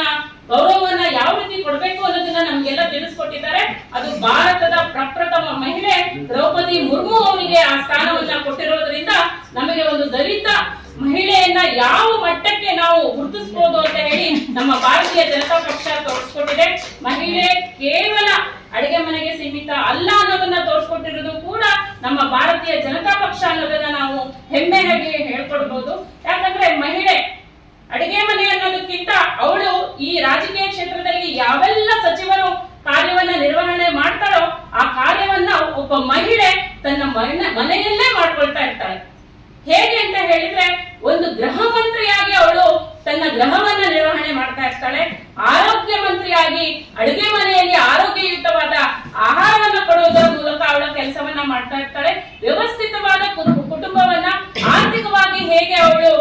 E: ಗೌರವವನ್ನ ಯಾವ ರೀತಿ ಕೊಡ್ಬೇಕು ಅನ್ನೋದನ್ನ ನಮ್ಗೆಲ್ಲ ತಿಳಿಸ್ಕೊಟ್ಟಿದ್ದಾರೆ. ಅದು ಭಾರತದ ಪ್ರಪ್ರಥಮ ಮಹಿಳೆ ದ್ರೌಪದಿ ಮುರ್ಮು ಅವರಿಗೆ ಆ ಸ್ಥಾನವನ್ನ ಕೊಟ್ಟಿರೋದ್ರಿಂದ ನಮಗೆ ಒಂದು ದಲಿತ ಮಹಿಳೆಯನ್ನ ಯಾವ ಮಟ್ಟಕ್ಕೆ ನಾವು ಗುರುತಿಸಬಹುದು ಅಂತ ಹೇಳಿ ನಮ್ಮ ಭಾರತೀಯ ಜನತಾ ಪಕ್ಷ ತೋರಿಸ್ಕೊಟ್ಟಿದೆ. ಮಹಿಳೆ ಕೇವಲ ಅಡಿಗೆ ಮನೆಗೆ ಸೀಮಿತ ಅಲ್ಲ ಅನ್ನೋದನ್ನ ತೋರಿಸ್ಕೊಟ್ಟಿರೋದು ಕೂಡ ನಮ್ಮ ಭಾರತೀಯ ಜನತಾ ಪಕ್ಷ ಅನ್ನೋದನ್ನ ನಾವು ಹೆಮ್ಮೆಯಾಗಿ ಹೇಳ್ಕೊಡ್ಬಹುದು. ಯಾಕಂದ್ರೆ ಮಹಿಳೆ ಅಡಿಗೆ ಮನೆ ಅನ್ನೋದಕ್ಕಿಂತ ಅವಳು ಈ ರಾಜಕೀಯ ಕ್ಷೇತ್ರದಲ್ಲಿ ಯಾವೆಲ್ಲ ಸಚಿವರು ಕಾರ್ಯವನ್ನ ನಿರ್ವಹಣೆ ಮಾಡ್ತಾರೋ ಆ ಕಾರ್ಯವನ್ನ ಒಬ್ಬ ಮಹಿಳೆ ತನ್ನ ಮನೆಯಲ್ಲೇ ಮಾಡ್ಕೊಳ್ತಾ ಇರ್ತಾಳೆ. ಹೇಗೆ ಅಂತ ಹೇಳಿದ್ರೆ, ಒಂದು ಗೃಹ ಮಂತ್ರಿಯಾಗಿ ಅವಳು ತನ್ನ ಗೃಹವನ್ನ ನಿರ್ವಹಣೆ ಮಾಡ್ತಾ ಇರ್ತಾಳೆ. ಆರೋಗ್ಯ ಮಂತ್ರಿಯಾಗಿ ಅಡುಗೆ ಮನೆಯಲ್ಲಿ ಆರೋಗ್ಯಯುತವಾದ ಆಹಾರವನ್ನು ಕೊಡುವುದರ ಮೂಲಕ ಅವಳ ಕೆಲಸವನ್ನ ಮಾಡ್ತಾ ಇರ್ತಾಳೆ. ವ್ಯವಸ್ಥಿತವಾದ ಕುಟುಂಬವನ್ನ ಆರ್ಥಿಕವಾಗಿ ಹೇಗೆ ಅವಳು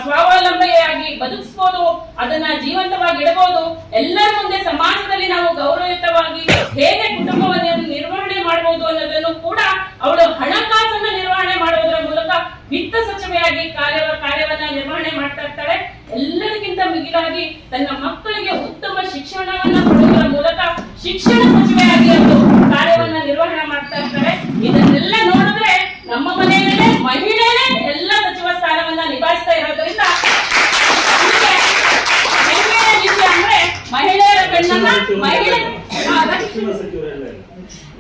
E: ಸ್ವಾವಲಂಬಿಯಾಗಿ ಬದುಕಿಸಬಹುದು, ಅದನ್ನ ಜೀವಂತವಾಗಿ ಇಡಬಹುದು, ಎಲ್ಲರ ಮುಂದೆ ಸಮಾಜದಲ್ಲಿ ನಾವು ಗೌರವಯುತವಾಗಿ ಹೇಗೆ ಕುಟುಂಬವನ್ನು ನಿರ್ವಹಣೆ ಮಾಡಬಹುದು ಅನ್ನೋದನ್ನು ಕೂಡ ಅವಳು ಹಣಕಾಸನ್ನ ನಿರ್ವಹಣೆ ಮಾಡುವುದರ ಮೂಲಕ ವಿತ್ತ ಸಚಿವೆಯಾಗಿ ಕಾರ್ಯವನ್ನ ನಿರ್ವಹಣೆ ಮಾಡ್ತಾ ಇರ್ತಾಳೆ. ಎಲ್ಲರಿಗಿಂತ ಮಿಗಿಲಾಗಿ ತನ್ನ ಮಕ್ಕಳಿಗೆ ಉತ್ತಮ ಶಿಕ್ಷಣವನ್ನ ಕೊಡುವುದರ ಮೂಲಕ ಶಿಕ್ಷಣ ಸಚಿವೆಯಾಗಿ ಅವರು ಕಾರ್ಯವನ್ನ ನಿರ್ವಹಣೆ ಮಾಡ್ತಾ ಇರ್ತಾರೆ. ಇದನ್ನೆಲ್ಲ ನೋಡಿದ್ರೆ ನಮ್ಮ ಮನೆಯಲ್ಲೇ ಮಹಿಳೆಯೇ ಎಲ್ಲ ಸಚಿವ ಸ್ಥಾನವನ್ನ ನಿಭಾಯಿಸ್ತಾ ಇರೋದ್ರಿಂದ ಹೆಮ್ಮೆಯ ವಿಷಯ ಅಂದ್ರೆ ಮಹಿಳೆಯರ ಬೆನ್ನನ್ನ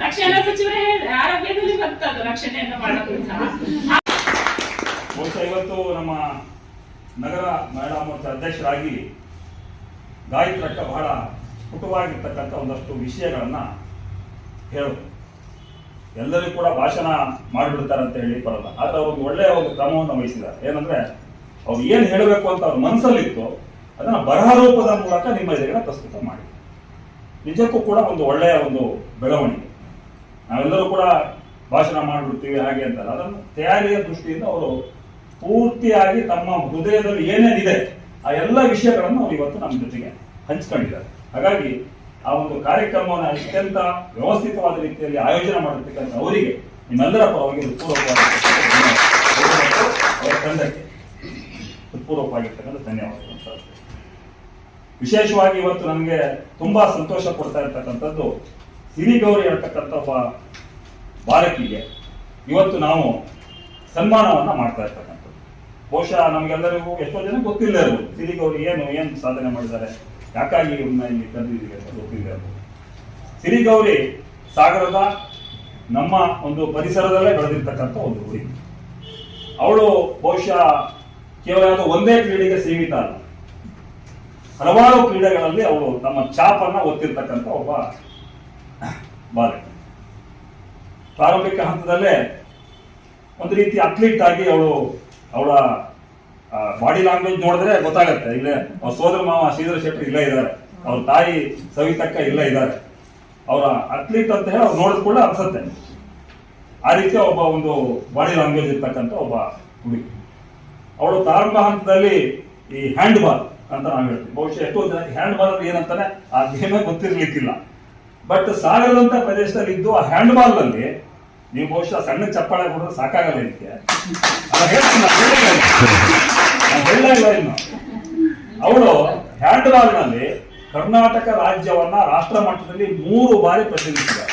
E: ರಕ್ಷಣಾ ಸಚಿವರೇ ಆರೋಗ್ಯದಲ್ಲಿ ಬರ್ತದೆ ರಕ್ಷಣೆಯನ್ನ ಮಾಡೋದ್ರಿಂದ.
F: ಬಹುಶಃ ಇವತ್ತು ನಮ್ಮ ನಗರ ಮಹಿಳಾ ಮೋರ್ಚಾ ಅಧ್ಯಕ್ಷರಾಗಿ ಗಾಯತ್ರಕ್ಕ ಬಹಳ ಸ್ಫುಟವಾಗಿರ್ತಕ್ಕಂಥ ಒಂದಷ್ಟು ವಿಷಯಗಳನ್ನ ಹೇಳೋದು. ಎಲ್ಲರಿಗೂ ಕೂಡ ಭಾಷಣ ಮಾಡಿಬಿಡ್ತಾರೆ ಅಂತ ಹೇಳಿ ಬರಲ್ಲ. ಆದ್ರೆ ಅವ್ರಿಗೆ ಒಳ್ಳೆಯ ಒಂದು ಕ್ರಮವನ್ನು ವಹಿಸಿದ್ದಾರೆ. ಏನಂದ್ರೆ ಅವ್ರು ಏನ್ ಹೇಳಬೇಕು ಅಂತ ಅವ್ರ ಮನಸ್ಸಲ್ಲಿತ್ತು ಅದನ್ನ ಬರಹ ರೂಪದ ಮೂಲಕ ನಿಮ್ಮ ಎದುರಿಗೆ ಪ್ರಸ್ತುತ ಮಾಡಿ. ನಿಜಕ್ಕೂ ಕೂಡ ಒಂದು ಒಳ್ಳೆಯ ಒಂದು ಬೆಳವಣಿಗೆ. ನಾವೆಲ್ಲರೂ ಕೂಡ ಭಾಷಣ ಮಾಡಿಬಿಡ್ತೀವಿ ಹಾಗೆ ಅಂತಲ್ಲ, ಅದನ್ನು ತಯಾರಿಯ ದೃಷ್ಟಿಯಿಂದ ಅವರು ಪೂರ್ತಿಯಾಗಿ ತಮ್ಮ ಹೃದಯದಲ್ಲಿ ಏನೇನಿದೆ ಆ ಎಲ್ಲ ವಿಷಯಗಳನ್ನು ಅವರು ಇವತ್ತು ನಮ್ಮ ಜೊತೆಗೆ ಹಂಚಿಕೊಂಡಿದ್ದಾರೆ. ಹಾಗಾಗಿ ಆ ಒಂದು ಕಾರ್ಯಕ್ರಮವನ್ನು ಅತ್ಯಂತ ವ್ಯವಸ್ಥಿತವಾದ ರೀತಿಯಲ್ಲಿ ಆಯೋಜನೆ ಮಾಡಿರ್ತಕ್ಕಂಥ ಅವರಿಗೆ ನಿಮ್ಮೆಲ್ಲರ ಪರವಾಗಿ ಅವರ ತಂಡಕ್ಕೆ ಹೃತ್ಪೂರ್ವಕವಾಗಿರ್ತಕ್ಕಂಥ ಧನ್ಯವಾದಗಳು. ವಿಶೇಷವಾಗಿ ಇವತ್ತು ನಮಗೆ ತುಂಬಾ ಸಂತೋಷ ಕೊಡ್ತಾ ಇರ್ತಕ್ಕಂಥದ್ದು, ಸಿರಿಗೌರಿ ಹೇಳ್ತಕ್ಕಂಥ ಒಬ್ಬ ಬಾಲಕಿಗೆ ಇವತ್ತು ನಾವು ಸನ್ಮಾನವನ್ನ ಮಾಡ್ತಾ ಇರ್ತಕ್ಕಂಥದ್ದು. ಬಹುಶಃ ನಮ್ಗೆಲ್ಲರಿಗೂ ಎಷ್ಟೋ ಜನ ಗೊತ್ತಿಲ್ಲ ಇರ್ಬೋದು ಸಿರಿಗೌರಿ ಏನು ಸಾಧನೆ ಮಾಡಿದ್ದಾರೆ, ಯಾಕಾಗಿ ಇವ್ರನ್ನ ಇಲ್ಲಿ ತಂದಿದ್ದೀವಿ ಅಂತ ಗೊತ್ತಿಲ್ಲ ಇರ್ಬೋದು. ಸಿರಿಗೌರಿ ಸಾಗರದ ನಮ್ಮ ಒಂದು ಪರಿಸರದಲ್ಲೇ ಬೆಳೆದಿರ್ತಕ್ಕಂಥ ಒಂದು ಹುಡುಗಿ. ಅವಳು ಬಹುಶಃ ಕೇವಲ ಅದು ಒಂದೇ ಕ್ರೀಡೆಗೆ ಸೀಮಿತ ಅಲ್ಲ, ಹಲವಾರು ಕ್ರೀಡೆಗಳಲ್ಲಿ ಅವರು ತಮ್ಮ ಛಾಪನ್ನ ಒತ್ತಿರ್ತಕ್ಕಂಥ ಒಬ್ಬ ಬಾಲಕ. ಪ್ರಾರಂಭಿಕ ಹಂತದಲ್ಲೇ ಒಂದು ರೀತಿ ಅಥ್ಲೀಟ್ ಆಗಿ ಅವಳ ಬಾಡಿ ಲ್ಯಾಂಗ್ವೇಜ್ ನೋಡಿದ್ರೆ ಗೊತ್ತಾಗತ್ತೆ. ಇಲ್ಲೇ ಅವ್ರ ಸೋದರ ಮಾವ ಶ್ರೀಧರ ಶೆಟ್ಟಿ ಇಲ್ಲೇ ಇದ್ದಾರೆ, ಅವ್ರ ತಾಯಿ ಸವಿತಕ್ಕ ಇಲ್ಲೇ ಇದ್ದಾರೆ. ಅವರ ಅಥ್ಲೀಟ್ ಅಂತ ಹೇಳಿ ಅವ್ರು ನೋಡಿದ ಕೂಡ ಅನ್ಸುತ್ತೆ. ಆ ರೀತಿ ಒಬ್ಬ ಒಂದು ಬಾಡಿ ಲ್ಯಾಂಗ್ವೇಜ್ ಇರ್ತಕ್ಕಂಥ ಒಬ್ಬ ಹುಡುಗಿ. ಅವಳು ಪ್ರಾರಂಭ ಹಂತದಲ್ಲಿ ಈ ಹ್ಯಾಂಡ್ ಬಾಲ್ ಅಂತ ನಾವು ಹೇಳ್ತೀವಿ. ಬಹುಶಃ ಎಷ್ಟೋ ಜನಕ್ಕೆ ಹ್ಯಾಂಡ್ ಬಾಲ್ ಅಂದ್ರೆ ಏನಂತಾನೆ ಆ ಗೇಮೇ ಗೊತ್ತಿರ್ಲಿಕ್ಕಿಲ್ಲ. ಬಟ್ ಸಾಗರದಂತ ಪ್ರದೇಶದಲ್ಲಿ ಇದ್ದು ಆ ಹ್ಯಾಂಡ್ ಬಾಲ್ ನಲ್ಲಿ ನೀವು ಬಹುಶಃ ಸಣ್ಣ ಚಪ್ಪಾಳೆ ಕೊಡೋದು ಸಾಕಾಗಲ್ಲ. ಇದಕ್ಕೆ ಹೇಳಿಲ್ಲ ಇನ್ನು. ಅವಳು ಹ್ಯಾಂಡ್ ಬಾಲ್ ನಲ್ಲಿ ಕರ್ನಾಟಕ ರಾಜ್ಯವನ್ನ ರಾಷ್ಟ್ರ ಮಟ್ಟದಲ್ಲಿ 3 ಬಾರಿ ಪ್ರತಿನಿಧಿಸಿದ್ದಾರೆ.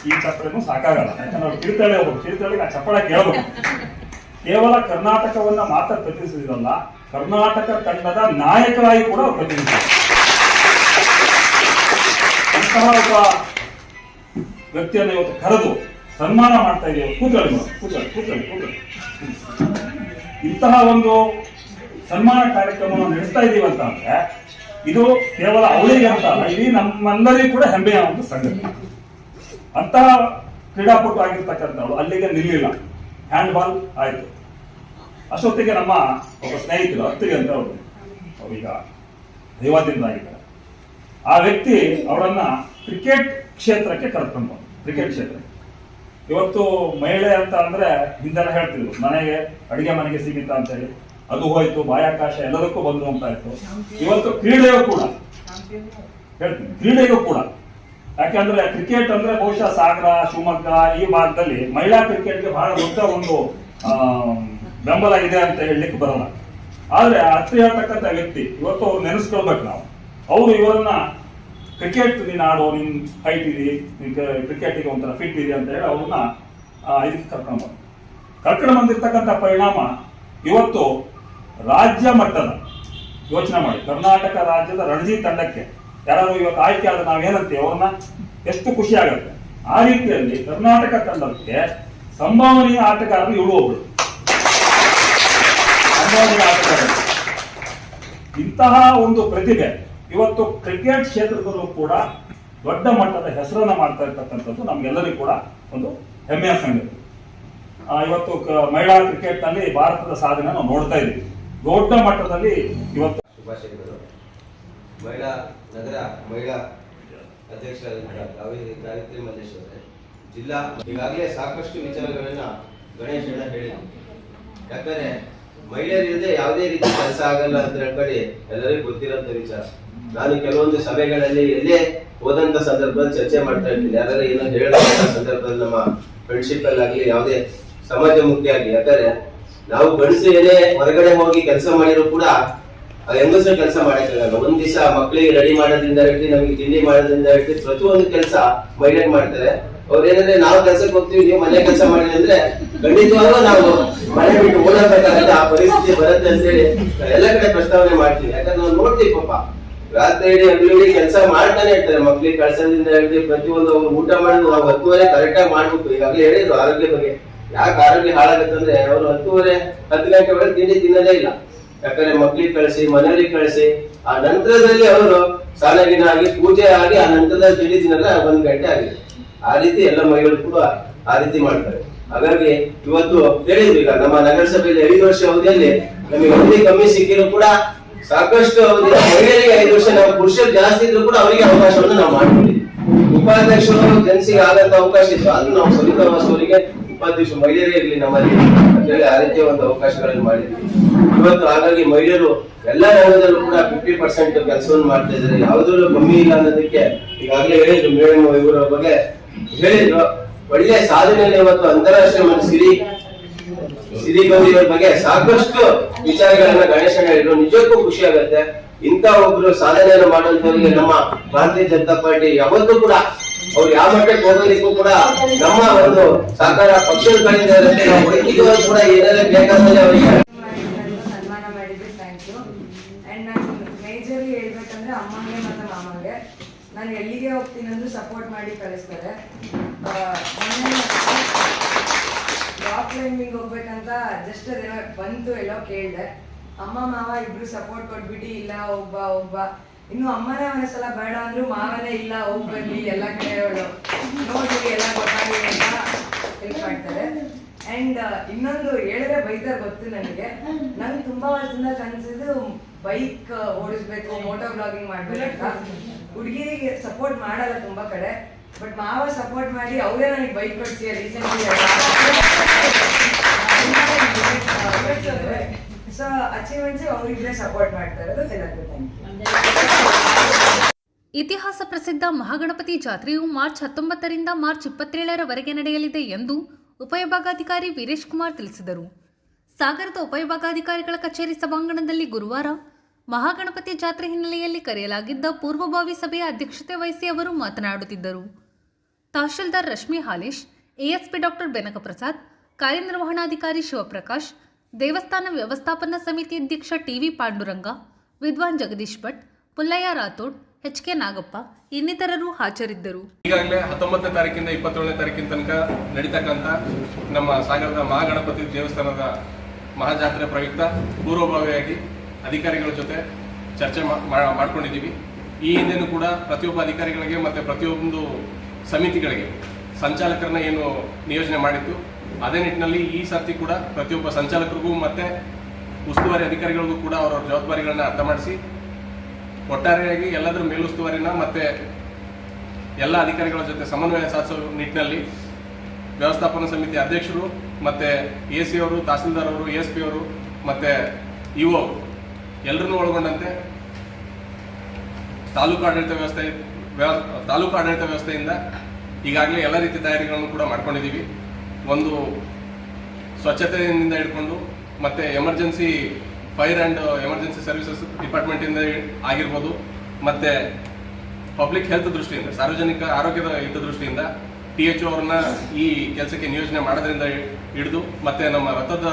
F: ಈ ಚಪ್ಪಳೆನೂ ಸಾಕಾಗಲ್ಲ, ಯಾಕಂದ್ರೆ ಅವ್ರು ಕಿರ್ತಳೆ ಹೋಗ್ಬೇಕು, ಕಿರ್ತಳಿಗೆ ಆ ಚಪ್ಪಳ ಕೇಳಬೇಕು. ಕೇವಲ ಕರ್ನಾಟಕವನ್ನ ಮಾತ್ರ ಪ್ರತಿನಿಧಿಸಿದಲ್ಲ, ಕರ್ನಾಟಕ ತಂಡದ ನಾಯಕರಾಗಿ ಕೂಡ ಅವ್ರು ಪ್ರತಿನಿಧಿಸಿದ್ದಾರೆ. ಅಂತಹ ಒಬ್ಬ ವ್ಯಕ್ತಿಯನ್ನು ಇವತ್ತು ಕರೆದು ಸನ್ಮಾನ ಮಾಡ್ತಾ ಇದೀವಿ. ಕೂತ್ಕೊಳ್ಳಿ. ಇಂತಹ ಒಂದು ಸನ್ಮಾನ ಕಾರ್ಯಕ್ರಮವನ್ನು ನಡೆಸ್ತಾ ಇದೀವಿ ಅಂತ ಅಂದ್ರೆ ಇದು ಕೇವಲ ಅವಳಿಗೆ ಅಂತ ಅಲ್ಲ, ಇಡೀ ನಮ್ಮೆಲ್ಲರಿಗೂ ಕೂಡ ಹೆಮ್ಮೆಯ ಒಂದು ಸಂಗತಿ. ಅಂತಹ ಕ್ರೀಡಾಪಟು ಆಗಿರ್ತಕ್ಕಂಥವ್ರು ಅಲ್ಲಿಗೆ ನಿಲ್ಲಿಲ್ಲ. ಹ್ಯಾಂಡ್ ಬಾಲ್ ಆಯ್ತು. ಅಷ್ಟೊತ್ತಿಗೆ ನಮ್ಮ ಒಬ್ಬ ಸ್ನೇಹಿತರು ಅತ್ತಿಗೆ ಅಂತ ಅವ್ರೀಗ ದೈವಾಧೀನ ಆಗಿದ್ದಾರೆ. ಆ ವ್ಯಕ್ತಿ ಅವರನ್ನ ಕ್ರಿಕೆಟ್ ಕ್ಷೇತ್ರಕ್ಕೆ ಕರ್ಕೊಂಡು ಕ್ರಿಕೆಟ್ ಕ್ಷೇತ್ರಕ್ಕೆ. ಇವತ್ತು ಮಹಿಳೆ ಅಂತ ಅಂದ್ರೆ ಹಿಂದೆಲ್ಲ ಹೇಳ್ತಿದ್ರು ಮನೆಗೆ ಅಡಿಗೆ ಮನೆಗೆ ಸೀಮಿತ ಅಂತ ಹೇಳಿ, ಅದು ಹೋಯ್ತು, ಬಾಹ್ಯಾಕಾಶ ಎಲ್ಲದಕ್ಕೂ ಬಂದು ಅಂತ ಇತ್ತು. ಇವತ್ತು ಕ್ರೀಡೆಯೂ ಕೂಡ ಹೇಳ್ತೀನಿ, ಕ್ರೀಡೆಯೂ ಕೂಡ. ಯಾಕೆಂದ್ರೆ ಕ್ರಿಕೆಟ್ ಅಂದ್ರೆ ಬಹುಶಃ ಸಾಗರ, ಶಿವಮೊಗ್ಗ ಈ ಭಾಗದಲ್ಲಿ ಮಹಿಳಾ ಕ್ರಿಕೆಟ್ಗೆ ಬಹಳ ದೊಡ್ಡ ಒಂದು ಬೆಂಬಲ ಇದೆ ಅಂತ ಹೇಳಲಿಕ್ಕೆ ಬರಲ್ಲ. ಆದ್ರೆ ಅತ್ರಿ ಹೇಳ್ತಕ್ಕಂಥ ವ್ಯಕ್ತಿ ಇವತ್ತು ಅವ್ರು ನೆನೆಸ್ಕೊಳ್ಬೇಕು ನಾವು. ಅವರು ಇವರನ್ನ ಕ್ರಿಕೆಟ್ ನೀನು ಆಡೋ, ನಿನ್ ಹೈಟ್ ಇದೆ, ಕ್ರಿಕೆಟ್ಗೆ ಒಂಥರ ಫಿಟ್ ಇದೆ ಅಂತ ಹೇಳಿ ಅವ್ರನ್ನ ಇದಕ್ಕೆ ಕರ್ಕೊಂಡು ಬಂದಿರ್ತಕ್ಕಂಥ ಪರಿಣಾಮ ಇವತ್ತು ರಾಜ್ಯ ಮಟ್ಟದ, ಯೋಚನೆ ಮಾಡಿ, ಕರ್ನಾಟಕ ರಾಜ್ಯದ ರಣಜಿ ತಂಡಕ್ಕೆ ಯಾರು ಇವತ್ತು ಆಯ್ಕೆ ಆದ್ರೆ ನಾವೇನಂತೀವಿ ಅವ್ರನ್ನ ಎಷ್ಟು ಖುಷಿ ಆಗುತ್ತೆ. ಆ ರೀತಿಯಲ್ಲಿ ಕರ್ನಾಟಕ ತಂಡಕ್ಕೆ ಸಂಭಾವನೀಯ ಆಟಗಾರರು ಇವಳು ಒಬ್ಳು. ಸಂಭಾವನೀಯ ಆಟಗಾರರು ಇಂತಹ ಒಂದು ಪ್ರತಿಭೆ ಇವತ್ತು ಕ್ರಿಕೆಟ್ ಕ್ಷೇತ್ರದಲ್ಲೂ ಕೂಡ ದೊಡ್ಡ ಮಟ್ಟದ ಹೆಸರನ್ನ ಮಾಡ್ತಾ ಇರ್ತಕ್ಕಂಥದ್ದು ನಮ್ಗೆಲ್ಲರಿಗೂ ಕೂಡ ಒಂದು ಹೆಮ್ಮೆಯ ಸಂಗತಿ. ಇವತ್ತು ಮಹಿಳಾ ಕ್ರಿಕೆಟ್ ನಲ್ಲಿ ಭಾರತದ ಸಾಧನೆ ನಾವು ನೋಡ್ತಾ ಇದ್ದೀವಿ. ದೊಡ್ಡ ಮಟ್ಟದಲ್ಲಿ ಇವತ್ತು
G: ಶುಭಾಶಯಗಳು. ಮಹಿಳಾ ನಗರ ಮಹಿಳಾ ಅಧ್ಯಕ್ಷರಾದ ಗಾಯತ್ರಿ ಮಲ್ಲೇಶ್ ಅವರೇ, ಜಿಲ್ಲಾ ಈಗಾಗಲೇ ಸಾಕಷ್ಟು ವಿಚಾರಗಳನ್ನ ಗಣೇಶ್ ಅಣ್ಣ ಹೇಳಿದ್ರು. ಯಾಕಂದ್ರೆ ಮಹಿಳೆಯರಿಲ್ಲದೆ ಯಾವುದೇ ರೀತಿ ಕೆಲಸ ಆಗಲ್ಲ ಅಂತ ಹೇಳ್ಕೊಂಡು ಎಲ್ಲರಿಗೂ ಗೊತ್ತಿರೋಂಥ ವಿಚಾರ. ನಾನು ಕೆಲವೊಂದು ಸಭೆಗಳಲ್ಲಿ ಎಲ್ಲೇ ಹೋದಂತ ಸಂದರ್ಭದಲ್ಲಿ ಚರ್ಚೆ ಮಾಡ್ತಾ ಇರ್ತೀನಿ. ಯಾರು ಏನೋ ಹೇಳೋಂಥ ಸಂದರ್ಭದಲ್ಲಿ ನಮ್ಮ ಫ್ರೆಂಡ್ಶಿಪ್ ಅಲ್ಲಾಗ್ಲಿ ಯಾವುದೇ ಸಮಾಜಮುಖಿಯಾಗಿ, ಯಾಕಂದ್ರೆ ನಾವು ಗಂಡಸು ಏನೇ ಹೊರಗಡೆ ಹೋಗಿ ಕೆಲಸ ಮಾಡಿದ್ರು ಕೂಡ ಹೆಂಗಸರು ಕೆಲಸ ಮಾಡಕ್ಕಾಗಲ್ಲ. ಒಂದ್ ದಿವಸ ಮಕ್ಕಳಿಗೆ ರೆಡಿ ಮಾಡೋದ್ರಿಂದ ಹಿಡಿದು ನಮಗೆ ತಿಂಡಿ ಮಾಡೋದ್ರಿಂದ ಹಿಡಿದು ಪ್ರತಿಯೊಂದು ಕೆಲಸ ಮಹಿಳೆಗೆ ಮಾಡ್ತಾರೆ. ಅವ್ರು ಏನಂದ್ರೆ ನಾವು ಕೆಲ್ಸಕ್ಕೆ ಹೋಗ್ತೀವಿ, ನೀವು ಮನೆ ಕೆಲಸ ಮಾಡಿ ಅಂದ್ರೆ ಖಂಡಿತವಾಗೂ ನಾವು ಮನೆ ಬಿಟ್ಟು ಓಡಬೇಕಾಗತ್ತೆ, ಆ ಪರಿಸ್ಥಿತಿ ಬರುತ್ತೆ ಅಂತೇಳಿ ಎಲ್ಲ ಕಡೆ ಪ್ರಸ್ತಾವನೆ ಮಾಡ್ತೀವಿ. ಯಾಕಂದ್ರೆ ನಾವು ನೋಡ್ತೀವಿ ಪಾಪ ರಾತ್ರಿ ಇಡೀ ಹಗಲು ಕೆಲಸ ಮಾಡ್ತಾನೆ ಇರ್ತಾರೆ. ಮಕ್ಳಿಗೆ ಕಳ್ಸೋದ್ರಿಂದ ಹಿಡಿದು ಪ್ರತಿಯೊಂದು ಅವ್ರು ಊಟ ಮಾಡೋದು ನಾವು 10:30 ಕರೆಕ್ಟ್ ಆಗಿ ಮಾಡ್ಬೇಕು. ಈಗಾಗಲೇ ಹೇಳಿದ್ರು ಆರೋಗ್ಯ ಬಗ್ಗೆ. ಯಾಕೆ ಆರೋಗ್ಯ ಹಾಳಾಗತ್ತಂದ್ರೆ ಅವರು 10 ಗಂಟೆ ಒಳಗೆ ತಿಂಡಿ ತಿನ್ನೋದೇ ಇಲ್ಲ. ಯಾಕಂದ್ರೆ ಮಕ್ಳಿಗೆ ಕಳಿಸಿ, ಮನೆಯವ್ರಿಗೆ ಕಳಿಸಿ, ಆ ನಂತರದಲ್ಲಿ ಅವರು ಸಾಲಗಿನ ಆಗಿ ಪೂಜೆ ಆಗಿ ಆ ನಂತರದಲ್ಲಿ ತಿಂಡಿ ತಿನ್ನಲ್ಲ 1 ಗಂಟೆ ಆಗಿದೆ. ಆ ರೀತಿ ಎಲ್ಲ ಮಹಿಳೆಯರು ಕೂಡ ಆ ರೀತಿ ಮಾಡ್ತಾರೆ. ಹಾಗಾಗಿ ಇವತ್ತು ಹೇಳಿದ್ರು, ಈಗ ನಮ್ಮ ನಗರಸಭೆಯಲ್ಲಿ 5 ವರ್ಷ ಅವಧಿಯಲ್ಲಿ ನಮಗೆ ಅವಧಿ ಕಮ್ಮಿ ಸಿಕ್ಕಿದ್ರು ಕೂಡ ಸಾಕಷ್ಟು ಅವಧಿ ಮಹಿಳೆಯರಿಗೆ 5 ವರ್ಷ, ನಾವು ಪುರುಷರು ಜಾಸ್ತಿ ಇದ್ರು ಕೂಡ ಅವರಿಗೆ ಅವಕಾಶವನ್ನು ನಾವು ಮಾಡ್ಕೊಂಡಿದ್ವಿ. ಉಪಾಧ್ಯಕ್ಷರು ಜೆನ್ಸಿಗೆ ಆಗಂತ ಅವಕಾಶ ಇತ್ತು, ಅದು ನಾವು ಸವಿತಾ ಅವರಿಗೆ ಉಪಾಧ್ಯಕ್ಷ ಮಹಿಳೆಯರೇ ಇರ್ಲಿ ನಮ್ಮಲ್ಲಿ ಅಂತ ಹೇಳಿ ಆ ರೀತಿಯ ಒಂದು ಅವಕಾಶಗಳನ್ನು ಮಾಡಿದ್ವಿ ಇವತ್ತು. ಹಾಗಾಗಿ ಮಹಿಳೆಯರು ಎಲ್ಲ ರಂಗದಲ್ಲೂ ಕೂಡ 50% ಕೆಲಸವನ್ನು ಮಾಡ್ತಾ ಇದ್ದಾರೆ. ಯಾವುದ್ರಲ್ಲೂ ಕಮ್ಮಿ ಇಲ್ಲ ಅನ್ನೋದಕ್ಕೆ ಈಗಾಗಲೇ ಹೇಳಿದ್ರು ಮೇಡಮ್ ಇವರ ಬಗ್ಗೆ ಹೇಳಿದ್ರು. ಒಳ್ಳೆ ಸಾಧನೆಯಲ್ಲಿ ಇವತ್ತು ಅಂತಾರಾಷ್ಟ್ರೀಯ ಮತ್ತು ಸಿರಿ ಗೌರಿ ಅವ್ರ ಬಗ್ಗೆ ಸಾಕಷ್ಟು ವಿಚಾರಗಳನ್ನ ಗಣೇಶಣ್ಣ ಹೇಳಿದ್ರು. ನಿಜಕ್ಕೂ ಖುಷಿ ಆಗುತ್ತೆ. ಇಂಥ ಒಬ್ರು ಸಾಧನೆಯನ್ನು ಮಾಡುವಂತವರಿಗೆ ನಮ್ಮ ಭಾರತೀಯ ಜನತಾ ಪಾರ್ಟಿ ಯಾವತ್ತೂ ಕೂಡ ಅವ್ರು ಯಾವ ಮಟ್ಟಕ್ಕೆ ಹೋಗೋದಕ್ಕೂ ಕೂಡ ನಮ್ಮ ಒಂದು ಸಹಕಾರ ಪಕ್ಷದ ಕಡೆಯಿಂದ ಇರುತ್ತೆ. ನಾವು ವೈಯಕ್ತಿಕವಾಗಿ ಕೂಡ ಏನಾದ್ರೆ ಬೇಕಾದ್ರೆ ಅವರಿಗೆ
H: ಸನ್ಮಾನ ಮಾಡಿದ್ರೆ ಥ್ಯಾಂಕ್ ಯು. ಅಂಡ್ ನಾನು ಮೇಜರ್ಲಿ ಹೇಳ್ಬೇಕಂದ್ರೆ ಅಮ್ಮಂಗೆ ಮತ್ತು ಮಾಮಗೆ ನಾನು ಎಲ್ಲಿಗೆ ಹೋಗ್ತೀನಿ ಅಂದ್ರೂ ಸಪೋರ್ಟ್ ಮಾಡಿ ಕಳಿಸ್ತಾರೆ. ರಾಕ್ ಕ್ಲೈಂಬಿಂಗ್ ಹೋಗ್ಬೇಕಂತ ಜಸ್ಟ್ ಅದೇನೋ ಬಂತು ಎಲ್ಲೋ ಕೇಳಿದೆ. ಅಮ್ಮ ಮಾವ ಇಬ್ರು ಸಪೋರ್ಟ್ ಕೊಟ್ಬಿಟ್ಟು ಇಲ್ಲ ಒಬ್ಬ ಇನ್ನು ಅಮ್ಮನೇ ಒಂದ್ಸಲ ಬೇಡ ಅಂದ್ರು ಮಾವನೇ ಇಲ್ಲ ಹೋಗಿ ಬರ್ಲಿ ಎಲ್ಲ ಕಡೆ ನೋಡಿ ಎಲ್ಲ ಗೊತ್ತಾಗಿ ಅಂತ ಹೆಲ್ಪ್ ಮಾಡ್ತಾರೆ. ಅಂಡ್ ಇನ್ನೊಂದು ಹೇಳಿದ್ರೆ ಬೈತಾರೆ ಗೊತ್ತು ನನಗೆ. ನಂಗೆ ತುಂಬಾ ವರ್ಷದಿಂದ ಕನ್ಸಿದ್ದು ಬೈಕ್ ಓಡಿಸ್ಬೇಕು, ಮೋಟೋ ಬ್ಲಾಗಿಂಗ್ ಮಾಡ್ಬೇಕಂತ. ಹುಡುಗಿರಿಗೆ ಸಪೋರ್ಟ್ ಮಾಡಲ್ಲ ತುಂಬಾ ಕಡೆ, ಬಟ್ ಮಾವ ಸಪೋರ್ಟ್ ಮಾಡಿ ಅವರೇ ನನಗೆ ಬೈಕ್ ಕೊಡ್ಸಿ ರೀಸೆಂಟ್ಲಿ. ಸೊ ಅಚೀವ್ಮೆಂಟ್ಸ್ ಅವ್ರಿದ್ರೆ ಸಪೋರ್ಟ್ ಮಾಡ್ತಾರೆ. ಎಲ್ಲರಿಗೂ ಥ್ಯಾಂಕ್ ಯು.
A: ಇತಿಹಾಸ ಪ್ರಸಿದ್ಧ ಮಹಾಗಣಪತಿ ಜಾತ್ರೆಯು ಮಾರ್ಚ್ 19ರಿಂದ ಮಾರ್ಚ್ 27ರವರೆಗೆ ನಡೆಯಲಿದೆ ಎಂದು ಉಪವಿಭಾಗಾಧಿಕಾರಿ ವೀರೇಶ್ ಕುಮಾರ್ ತಿಳಿಸಿದರು. ಸಾಗರದ ಉಪವಿಭಾಗಾಧಿಕಾರಿಗಳ ಕಚೇರಿ ಸಭಾಂಗಣದಲ್ಲಿ ಗುರುವಾರ ಮಹಾಗಣಪತಿ ಜಾತ್ರೆ ಹಿನ್ನೆಲೆಯಲ್ಲಿ ಕರೆಯಲಾಗಿದ್ದ ಪೂರ್ವಭಾವಿ ಸಭೆಯ ಅಧ್ಯಕ್ಷತೆ ವಹಿಸಿ ಅವರು ಮಾತನಾಡುತ್ತಿದ್ದರು. ತಹಶೀಲ್ದಾರ್ ರಶ್ಮಿ ಹಾಲೇಶ್, ಎಎಸ್ಪಿ ಡಾಕ್ಟರ್ ಬೆನಕಪ್ರಸಾದ್, ಕಾರ್ಯನಿರ್ವಹಣಾಧಿಕಾರಿ ಶಿವಪ್ರಕಾಶ್, ದೇವಸ್ಥಾನ ವ್ಯವಸ್ಥಾಪನಾ ಸಮಿತಿ ಅಧ್ಯಕ್ಷ ಟಿವಿ ಪಾಂಡುರಂಗ, ವಿದ್ವಾನ್ ಜಗದೀಶ್ ಭಟ್, ಪುಲ್ಲಯ್ಯ ರಾಥೋಡ್, ಎಚ್ಕೆ ನಾಗಪ್ಪ ಇನ್ನಿತರರು ಹಾಜರಿದ್ದರು.
I: ಈಗಾಗಲೇ 19ನೇ ತಾರೀಕಿಂದ 27ನೇ ತಾರೀಕಿನ ತನಕ ನಡೀತಕ್ಕಂಥ ನಮ್ಮ ಸಾಗರದ ಮಹಾಗಣಪತಿ ದೇವಸ್ಥಾನದ ಮಹಾಜಾತ್ರೆ ಪ್ರಯುಕ್ತ ಪೂರ್ವಭಾವಿಯಾಗಿ ಅಧಿಕಾರಿಗಳ ಜೊತೆ ಚರ್ಚೆ ಮಾಡ್ಕೊಂಡಿದ್ದೀವಿ. ಈ ಹಿಂದೆನೂ ಕೂಡ ಪ್ರತಿಯೊಬ್ಬ ಅಧಿಕಾರಿಗಳಿಗೆ ಮತ್ತು ಪ್ರತಿಯೊಂದು ಸಮಿತಿಗಳಿಗೆ ಸಂಚಾಲಕರನ್ನ ಏನು ನಿಯೋಜನೆ ಮಾಡಿತ್ತು, ಅದೇ ನಿಟ್ಟಿನಲ್ಲಿ ಈ ಸರ್ತಿ ಕೂಡ ಪ್ರತಿಯೊಬ್ಬ ಸಂಚಾಲಕರಿಗೂ ಮತ್ತು ಉಸ್ತುವಾರಿ ಅಧಿಕಾರಿಗಳಿಗೂ ಕೂಡ ಅವರವರ ಜವಾಬ್ದಾರಿಗಳನ್ನ ಅರ್ಥ ಮಾಡಿಸಿ ಒಟ್ಟಾರೆಯಾಗಿ ಎಲ್ಲದರ ಮೇಲುಸ್ತುವಾರಿನ ಮತ್ತು ಎಲ್ಲ ಅಧಿಕಾರಿಗಳ ಜೊತೆ ಸಮನ್ವಯ ಸಾಧಿಸೋ ನಿಟ್ಟಿನಲ್ಲಿ ವ್ಯವಸ್ಥಾಪನಾ ಸಮಿತಿ ಅಧ್ಯಕ್ಷರು ಮತ್ತು AC ಅವರು, ತಹಸೀಲ್ದಾರ್ ಅವರು, ASP ಅವರು ಮತ್ತು ಇಒ ಎಲ್ಲರನ್ನೂ ಒಳಗೊಂಡಂತೆ ತಾಲೂಕು ಆಡಳಿತ ವ್ಯವಸ್ಥೆಯಿಂದ ಈಗಾಗಲೇ ಎಲ್ಲ ರೀತಿಯ ತಯಾರಿಗಳನ್ನು ಕೂಡ ಮಾಡ್ಕೊಂಡಿದ್ದೀವಿ. ಒಂದು ಸ್ವಚ್ಛತೆಯಿಂದ ಹಿಡ್ಕೊಂಡು ಮತ್ತು emergency fire and emergency services ಡಿಪಾರ್ಟ್ಮೆಂಟಿಂದ ಆಗಿರ್ಬೋದು, ಮತ್ತು ಪಬ್ಲಿಕ್ ಹೆಲ್ತ್ ದೃಷ್ಟಿಯಿಂದ, ಸಾರ್ವಜನಿಕ ಆರೋಗ್ಯದ ಹಿತದೃಷ್ಟಿಯಿಂದ THO ಅವ್ರನ್ನ ಈ ಕೆಲಸಕ್ಕೆ ನಿಯೋಜನೆ ಮಾಡೋದ್ರಿಂದ ಹಿಡಿದು ಮತ್ತು ನಮ್ಮ ರಥದ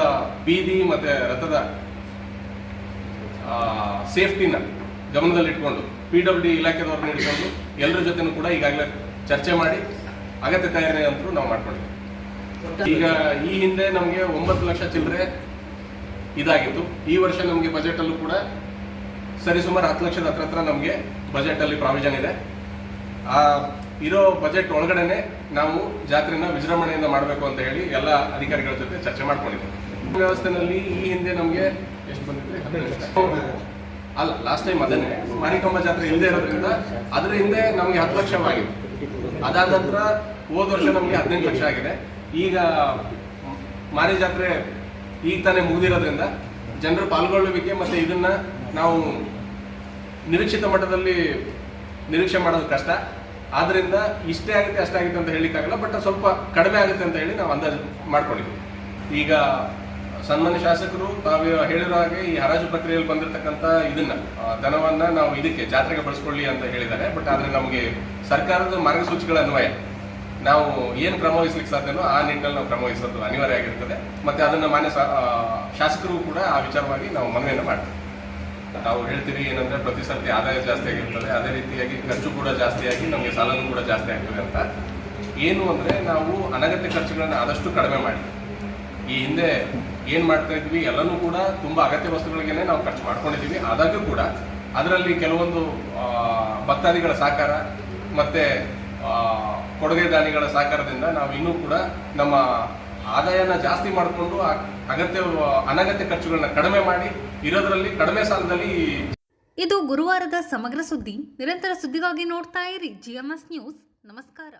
I: ಬೀದಿ ಮತ್ತು ರಥದ ಸೇಫ್ಟಿನ ಗಮನದಲ್ಲಿಟ್ಕೊಂಡು PWD ಇಲಾಖೆದವ್ರನ್ನ ಹಿಡ್ಕೊಂಡು ಎಲ್ಲರ ಜೊತೆನೂ ಕೂಡ ಈಗಾಗಲೇ ಚರ್ಚೆ ಮಾಡಿ ಅಗತ್ಯ ತಯಾರಿ ಅಂತೂ ನಾವು ಮಾಡ್ಕೊಂಡಿದ್ದೀವಿ. ಈಗ ಈ ಹಿಂದೆ ನಮಗೆ 9 ಲಕ್ಷ ಚಿಲ್ಲರೆ ಇದಾಗಿತ್ತು. ಈ ವರ್ಷ ನಮಗೆ ಬಜೆಟಲ್ಲೂ ಕೂಡ ಸರಿಸುಮಾರು 10 ಲಕ್ಷದ ಹತ್ರ ನಮಗೆ ಬಜೆಟಲ್ಲಿ ಪ್ರಾವಿಷನ್ ಇದೆ. ಆ ಇರೋ ಬಜೆಟ್ ಒಳಗಡೆನೆ ನಾವು ಜಾತ್ರೆನ ವಿಜೃಂಭಣೆಯಿಂದ ಮಾಡಬೇಕು ಅಂತ ಹೇಳಿ ಎಲ್ಲ ಅಧಿಕಾರಿಗಳ ಜೊತೆ ಚರ್ಚೆ ಮಾಡ್ಕೊಂಡಿದ್ದೀವಿ. ವ್ಯವಸ್ಥೆನಲ್ಲಿ ಈ ಹಿಂದೆ ನಮಗೆ ಎಷ್ಟು ಬಂದಿದೆ? 15 ಲಕ್ಷ ಅಲ್ಲ, ಲಾಸ್ಟ್ ಟೈಮ್ ಅದನ್ನೇ ಮಾರಿಕಂಬ ಜಾತ್ರೆ ಇಲ್ಲದೆ ಇರೋದ್ರಿಂದ ಅದರ ಹಿಂದೆ ನಮಗೆ 10 ಲಕ್ಷವಾಗಿತ್ತು. ಅದಾದ ನಂತರ ಹೋದ ವರ್ಷ ನಮಗೆ 18 ಲಕ್ಷ ಆಗಿದೆ. ಈಗ ಮಾರಿ ಜಾತ್ರೆ ಈಗ ತಾನೇ ಮುಗಿದಿರೋದ್ರಿಂದ ಜನರ ಪಾಲ್ಗೊಳ್ಳುವಿಕೆ ಮತ್ತು ಇದನ್ನ ನಾವು ನಿರೀಕ್ಷಿತ ಮಟ್ಟದಲ್ಲಿ ನಿರೀಕ್ಷೆ ಮಾಡೋದು ಕಷ್ಟ. ಆದ್ರಿಂದ ಇಷ್ಟೇ ಆಗುತ್ತೆ ಅಷ್ಟೇ ಆಗುತ್ತೆ ಅಂತ ಹೇಳಿಕ್ಕಾಗಲ್ಲ, ಬಟ್ ಸ್ವಲ್ಪ ಕಡಿಮೆ ಆಗುತ್ತೆ ಅಂತ ಹೇಳಿ ನಾವು ಅಂದಾಜು ಮಾಡ್ಕೊಂಡಿದ್ದೀವಿ. ಈಗ ಸನ್ಮಾನ್ಯ ಶಾಸಕರು ತಾವು ಹೇಳಿರೋ ಹಾಗೆ ಈ ಹರಾಜು ಪ್ರಕ್ರಿಯೆಯಲ್ಲಿ ಬಂದಿರತಕ್ಕಂಥ ಇದನ್ನ ದನವನ್ನ ನಾವು ಇದಕ್ಕೆ ಜಾತ್ರೆಗೆ ಬಳಸ್ಕೊಳ್ಳಿ ಅಂತ ಹೇಳಿದ್ದಾರೆ. ಬಟ್ ಆದ್ರೆ ನಮಗೆ ಸರ್ಕಾರದ ಮಾರ್ಗಸೂಚಿಗಳ ಅನ್ವಯ ನಾವು ಏನು ಕ್ರಮ ವಹಿಸ್ಲಿಕ್ಕೆ ಸಾಧ್ಯನೋ ಆ ನಿಟ್ಟಿನಲ್ಲಿ ನಾವು ಕ್ರಮ ವಹಿಸೋದು ಅನಿವಾರ್ಯ ಆಗಿರ್ತದೆ. ಮತ್ತೆ ಅದನ್ನ ಮಾನ್ಯ ಶಾಸಕರು ಕೂಡ ಆ ವಿಚಾರವಾಗಿ ನಾವು ಮನವಿಯನ್ನು ಮಾಡ್ತೀವಿ. ನಾವು ಹೇಳ್ತೀವಿ ಏನಂದ್ರೆ ಪ್ರತಿ ಸರ್ತಿ ಆದಾಯ ಜಾಸ್ತಿ ಆಗಿರ್ತದೆ, ಅದೇ ರೀತಿಯಾಗಿ ಖರ್ಚು ಕೂಡ ಜಾಸ್ತಿಯಾಗಿ ನಮಗೆ ಸಾಲನೂ ಕೂಡ ಜಾಸ್ತಿ ಆಗ್ತದೆ ಅಂತ. ಏನು ಅಂದ್ರೆ ನಾವು ಅನಗತ್ಯ ಖರ್ಚುಗಳನ್ನ ಆದಷ್ಟು ಕಡಿಮೆ ಮಾಡಿ ಈ ಹಿಂದೆ ಏನ್ ಮಾಡ್ತಾ ಇದ್ವಿ ಎಲ್ಲನೂ ಕೂಡ ತುಂಬಾ ಅಗತ್ಯ ವಸ್ತುಗಳಿಗೇನೆ ನಾವು ಖರ್ಚು ಮಾಡ್ಕೊಂಡಿದ್ದೀವಿ. ಆದಾಗ್ಯೂ ಕೂಡ ಅದರಲ್ಲಿ ಕೆಲವೊಂದು ಭಕ್ತಾದಿಗಳ ಸಹಕಾರ ಮತ್ತೆ ಕೊಡುಗೆ ದಾನಿಗಳ ಸಹಕಾರದಿಂದ ನಾವು ಇನ್ನೂ ಕೂಡ ನಮ್ಮ ಆದಾಯನ ಜಾಸ್ತಿ ಮಾಡಿಕೊಂಡು ಅನಗತ್ಯ ಖರ್ಚುಗಳನ್ನ ಕಡಿಮೆ ಮಾಡಿ ಇರೋದ್ರಲ್ಲಿ ಕಡಿಮೆ ಸಾಲದಲ್ಲಿ.
A: ಇದು ಗುರುವಾರದ ಸಮಗ್ರ ಸುದ್ದಿ. ನಿರಂತರ ಸುದ್ದಿಗಾಗಿ ನೋಡ್ತಾ ಇರಿ GMS ನ್ಯೂಸ್. ನಮಸ್ಕಾರ.